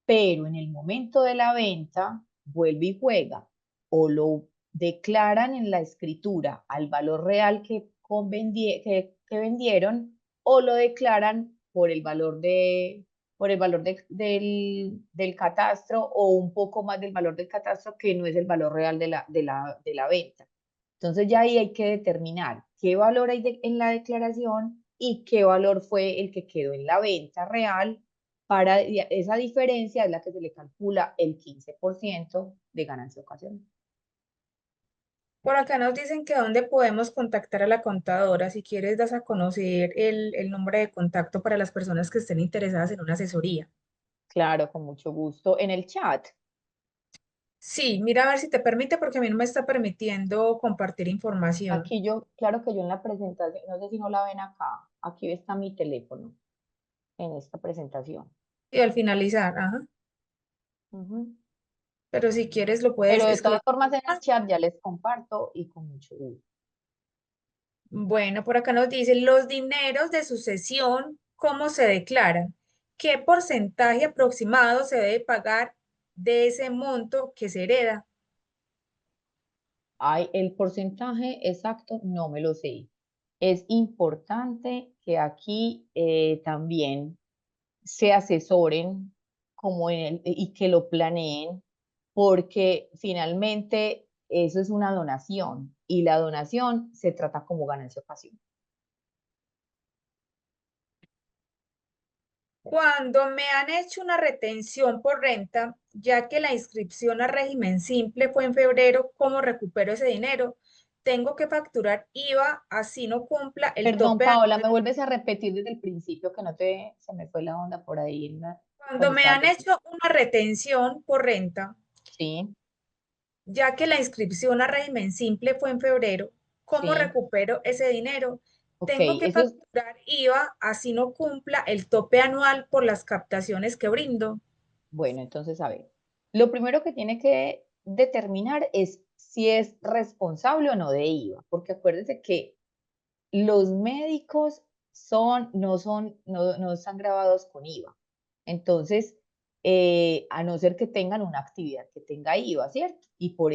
Pero en el momento de la venta, vuelve y juega, o lo declaran en la escritura al valor real que vendieron, o lo declaran por el valor del catastro o un poco más del valor del catastro, que no es el valor real de la venta. Entonces ya ahí hay que determinar qué valor hay en la declaración y qué valor fue el que quedó en la venta real. Para esa diferencia es la que se le calcula el 15% de ganancia ocasional. Por acá nos dicen que dónde podemos contactar a la contadora. Si quieres, das a conocer el nombre de contacto para las personas que estén interesadas en una asesoría. Claro, con mucho gusto. En el chat, Sí, mira a ver si te permite, porque a mí no me está permitiendo compartir información. aquí yo, claro que yo en la presentación, no sé si no la ven acá, aquí está mi teléfono en esta presentación. Y al finalizar, ajá. Ujú. Pero si quieres, lo puedes Pero de escribir. todas formas en el chat ya les comparto y con mucho gusto. Bueno, por acá nos dicen los dineros de sucesión, ¿cómo se declaran? ¿Qué porcentaje aproximado se debe pagar de ese monto que se hereda? Ay, el porcentaje exacto no me lo sé. Es importante que aquí también se asesoren y que lo planeen, porque finalmente eso es una donación y la donación se trata como ganancia ocasión. Cuando me han hecho una retención por renta, ya que la inscripción a régimen simple fue en febrero, ¿cómo recupero ese dinero? Tengo que facturar IVA, así no cumpla el Perdón, tope Paola, ¿me anual. vuelves a repetir desde el principio que se me fue la onda por ahí Cuando cuando me estabas han diciendo? hecho una retención por renta, Sí, ya que la inscripción a régimen simple fue en febrero, ¿cómo sí, recupero ese dinero? ok, Tengo que eso es, facturar IVA, así no cumpla el tope anual por las captaciones que brindo. bueno, entonces a ver, lo primero que tiene que determinar es si es responsable o no de IVA, porque acuérdese que los médicos no están grabados con IVA. Entonces, a no ser que tengan una actividad que tenga IVA, ¿cierto? Y por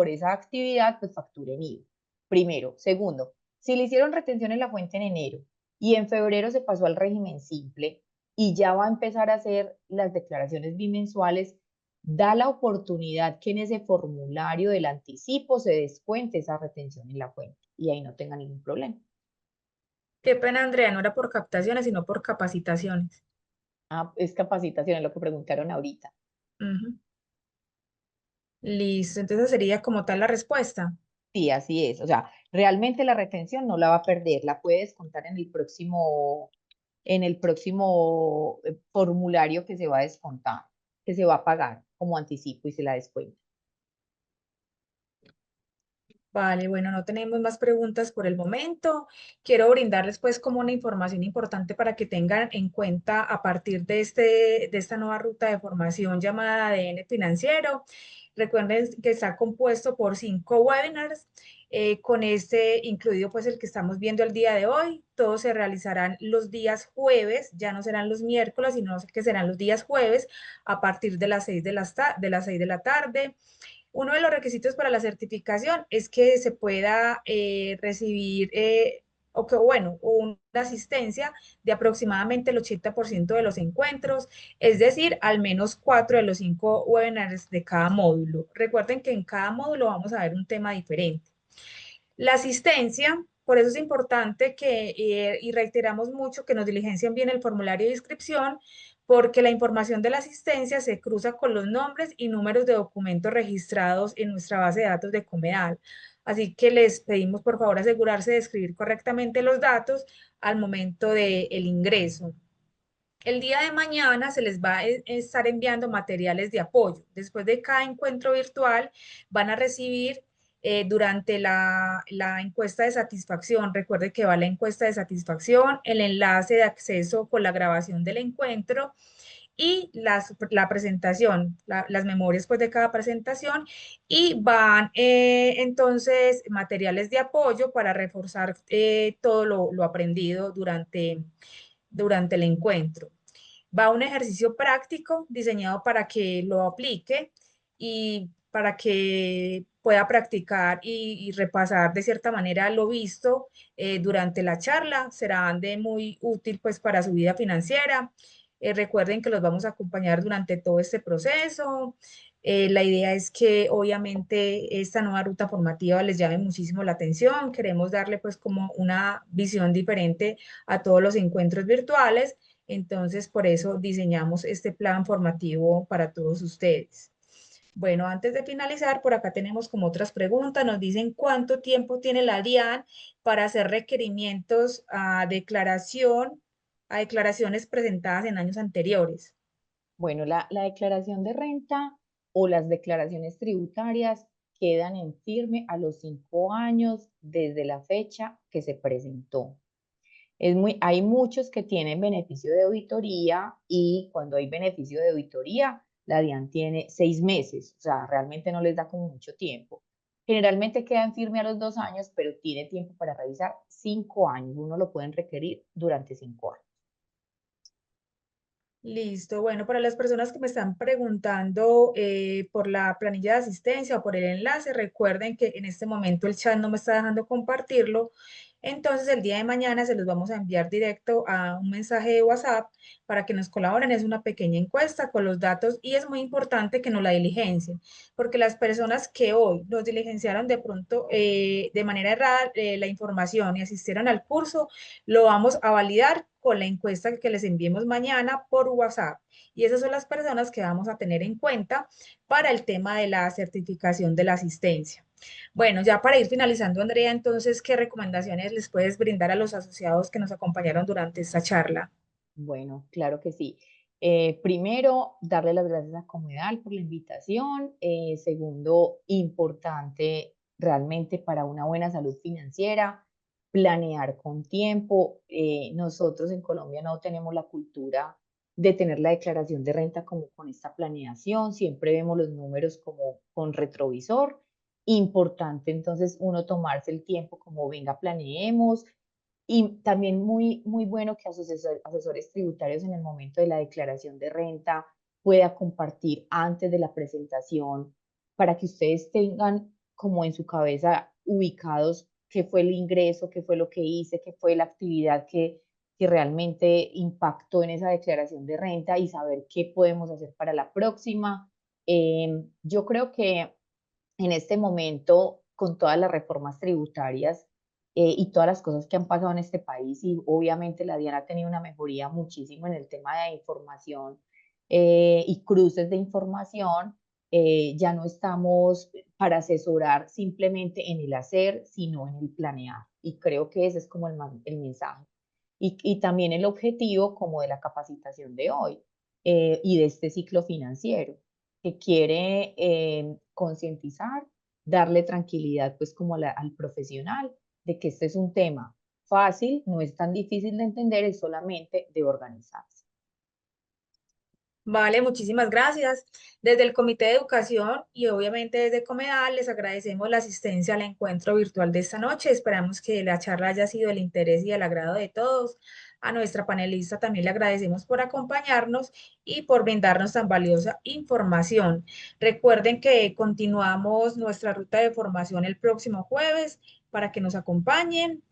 esa actividad, pues facturen IVA. Primero. Segundo, si le hicieron retención en la fuente en enero y en febrero se pasó al régimen simple y ya va a empezar a hacer las declaraciones bimensuales, da la oportunidad que en ese formulario del anticipo se descuente esa retención en la fuente y ahí no tenga ningún problema. Qué pena, Andrea, no era por captaciones, sino por capacitaciones. Ah, es capacitación, es lo que preguntaron ahorita. Ujú. Listo, entonces sería como tal la respuesta. Sí, así es. O sea, realmente la retención no la va a perder, la puedes contar en el próximo formulario que se va a descontar, que se va a pagar como anticipo y se la descuenta. Vale, bueno, no tenemos más preguntas por el momento. Quiero brindarles pues como una información importante para que tengan en cuenta a partir de esta nueva ruta de formación llamada ADN Financiero. Recuerden que está compuesto por 5 webinars, con este incluido pues el que estamos viendo el día de hoy. Todos se realizarán los días jueves, ya no serán los miércoles, sino que serán los días jueves a partir de las 6 de la tarde. Uno de los requisitos para la certificación es que se pueda recibir, o que, bueno, una asistencia de aproximadamente el 80% de los encuentros, es decir, al menos 4 de los 5 webinars de cada módulo. Recuerden que en cada módulo vamos a ver un tema diferente. La asistencia, por eso es importante que, y reiteramos mucho, que nos diligencien bien el formulario de inscripción, porque la información de la asistencia se cruza con los nombres y números de documentos registrados en nuestra base de datos de Comedal. Así que les pedimos por favor asegurarse de escribir correctamente los datos al momento del ingreso. El día de mañana se les va a estar enviando materiales de apoyo. Después de cada encuentro virtual van a recibir durante la encuesta de satisfacción, recuerde que va la encuesta de satisfacción, el enlace de acceso con la grabación del encuentro y la presentación, las memorias pues de cada presentación y van entonces materiales de apoyo para reforzar todo lo aprendido durante el encuentro. Va un ejercicio práctico diseñado para que lo aplique y para que pueda practicar y repasar de cierta manera lo visto durante la charla. Serán de muy útil pues para su vida financiera. Recuerden que los vamos a acompañar durante todo este proceso. La idea es que obviamente esta nueva ruta formativa les llame muchísimo la atención. Queremos darle pues como una visión diferente a todos los encuentros virtuales. Entonces, por eso diseñamos este plan formativo para todos ustedes. Bueno, antes de finalizar, por acá tenemos como otras preguntas. Nos dicen cuánto tiempo tiene la DIAN para hacer requerimientos a declaraciones presentadas en años anteriores. Bueno, la declaración de renta o las declaraciones tributarias quedan en firme a los 5 años desde la fecha que se presentó. Hay muchos que tienen beneficio de auditoría y cuando hay beneficio de auditoría, la DIAN tiene 6 meses, o sea, realmente no les da como mucho tiempo. Generalmente quedan firme a los 2 años, pero tiene tiempo para revisar 5 años. Uno lo pueden requerir durante 5 años. Listo. Bueno, para las personas que me están preguntando por la planilla de asistencia o por el enlace, recuerden que en este momento el chat no me está dejando compartirlo. Entonces, el día de mañana se los vamos a enviar directo a un mensaje de WhatsApp para que nos colaboren. Es una pequeña encuesta con los datos y es muy importante que nos la diligencien, porque las personas que hoy nos diligenciaron de pronto de manera errada la información y asistieron al curso, lo vamos a validar con la encuesta que les enviemos mañana por WhatsApp. Y esas son las personas que vamos a tener en cuenta para el tema de la certificación de la asistencia. Bueno, ya para ir finalizando, Andrea, entonces, ¿qué recomendaciones les puedes brindar a los asociados que nos acompañaron durante esta charla? Bueno, claro que sí. Primero, darle las gracias a Comedal por la invitación. Segundo, importante realmente para una buena salud financiera, planear con tiempo. Nosotros en Colombia no tenemos la cultura de tener la declaración de renta como con esta planeación. Siempre vemos los números como con retrovisor. Importante entonces uno tomarse el tiempo como venga, planeemos y también muy bueno que asesores tributarios en el momento de la declaración de renta pueda compartir antes de la presentación para que ustedes tengan como en su cabeza ubicados qué fue el ingreso, qué fue lo que hice, qué fue la actividad que realmente impactó en esa declaración de renta y saber qué podemos hacer para la próxima. Yo creo que en este momento, con todas las reformas tributarias y todas las cosas que han pasado en este país, y obviamente la DIAN ha tenido una mejoría muchísimo en el tema de información y cruces de información, ya no estamos para asesorar simplemente en el hacer, sino en el planear. Y creo que ese es como el mensaje. Y también el objetivo como de la capacitación de hoy y de este ciclo financiero que quiere concientizar, darle tranquilidad pues como al profesional de que este es un tema fácil, no es tan difícil de entender, es solamente de organizarse. Vale, muchísimas gracias. Desde el Comité de Educación y obviamente desde Comedal les agradecemos la asistencia al encuentro virtual de esta noche. Esperamos que la charla haya sido del interés y del agrado de todos. A nuestra panelista también le agradecemos por acompañarnos y por brindarnos tan valiosa información. Recuerden que continuamos nuestra ruta de formación el próximo jueves para que nos acompañen.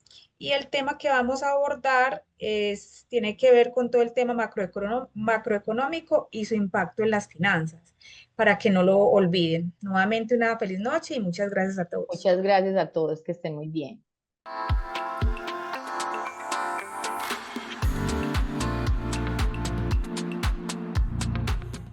Y el tema que vamos a abordar tiene que ver con todo el tema macroeconómico y su impacto en las finanzas, para que no lo olviden. Nuevamente una feliz noche y muchas gracias a todos. Muchas gracias a todos, que estén muy bien.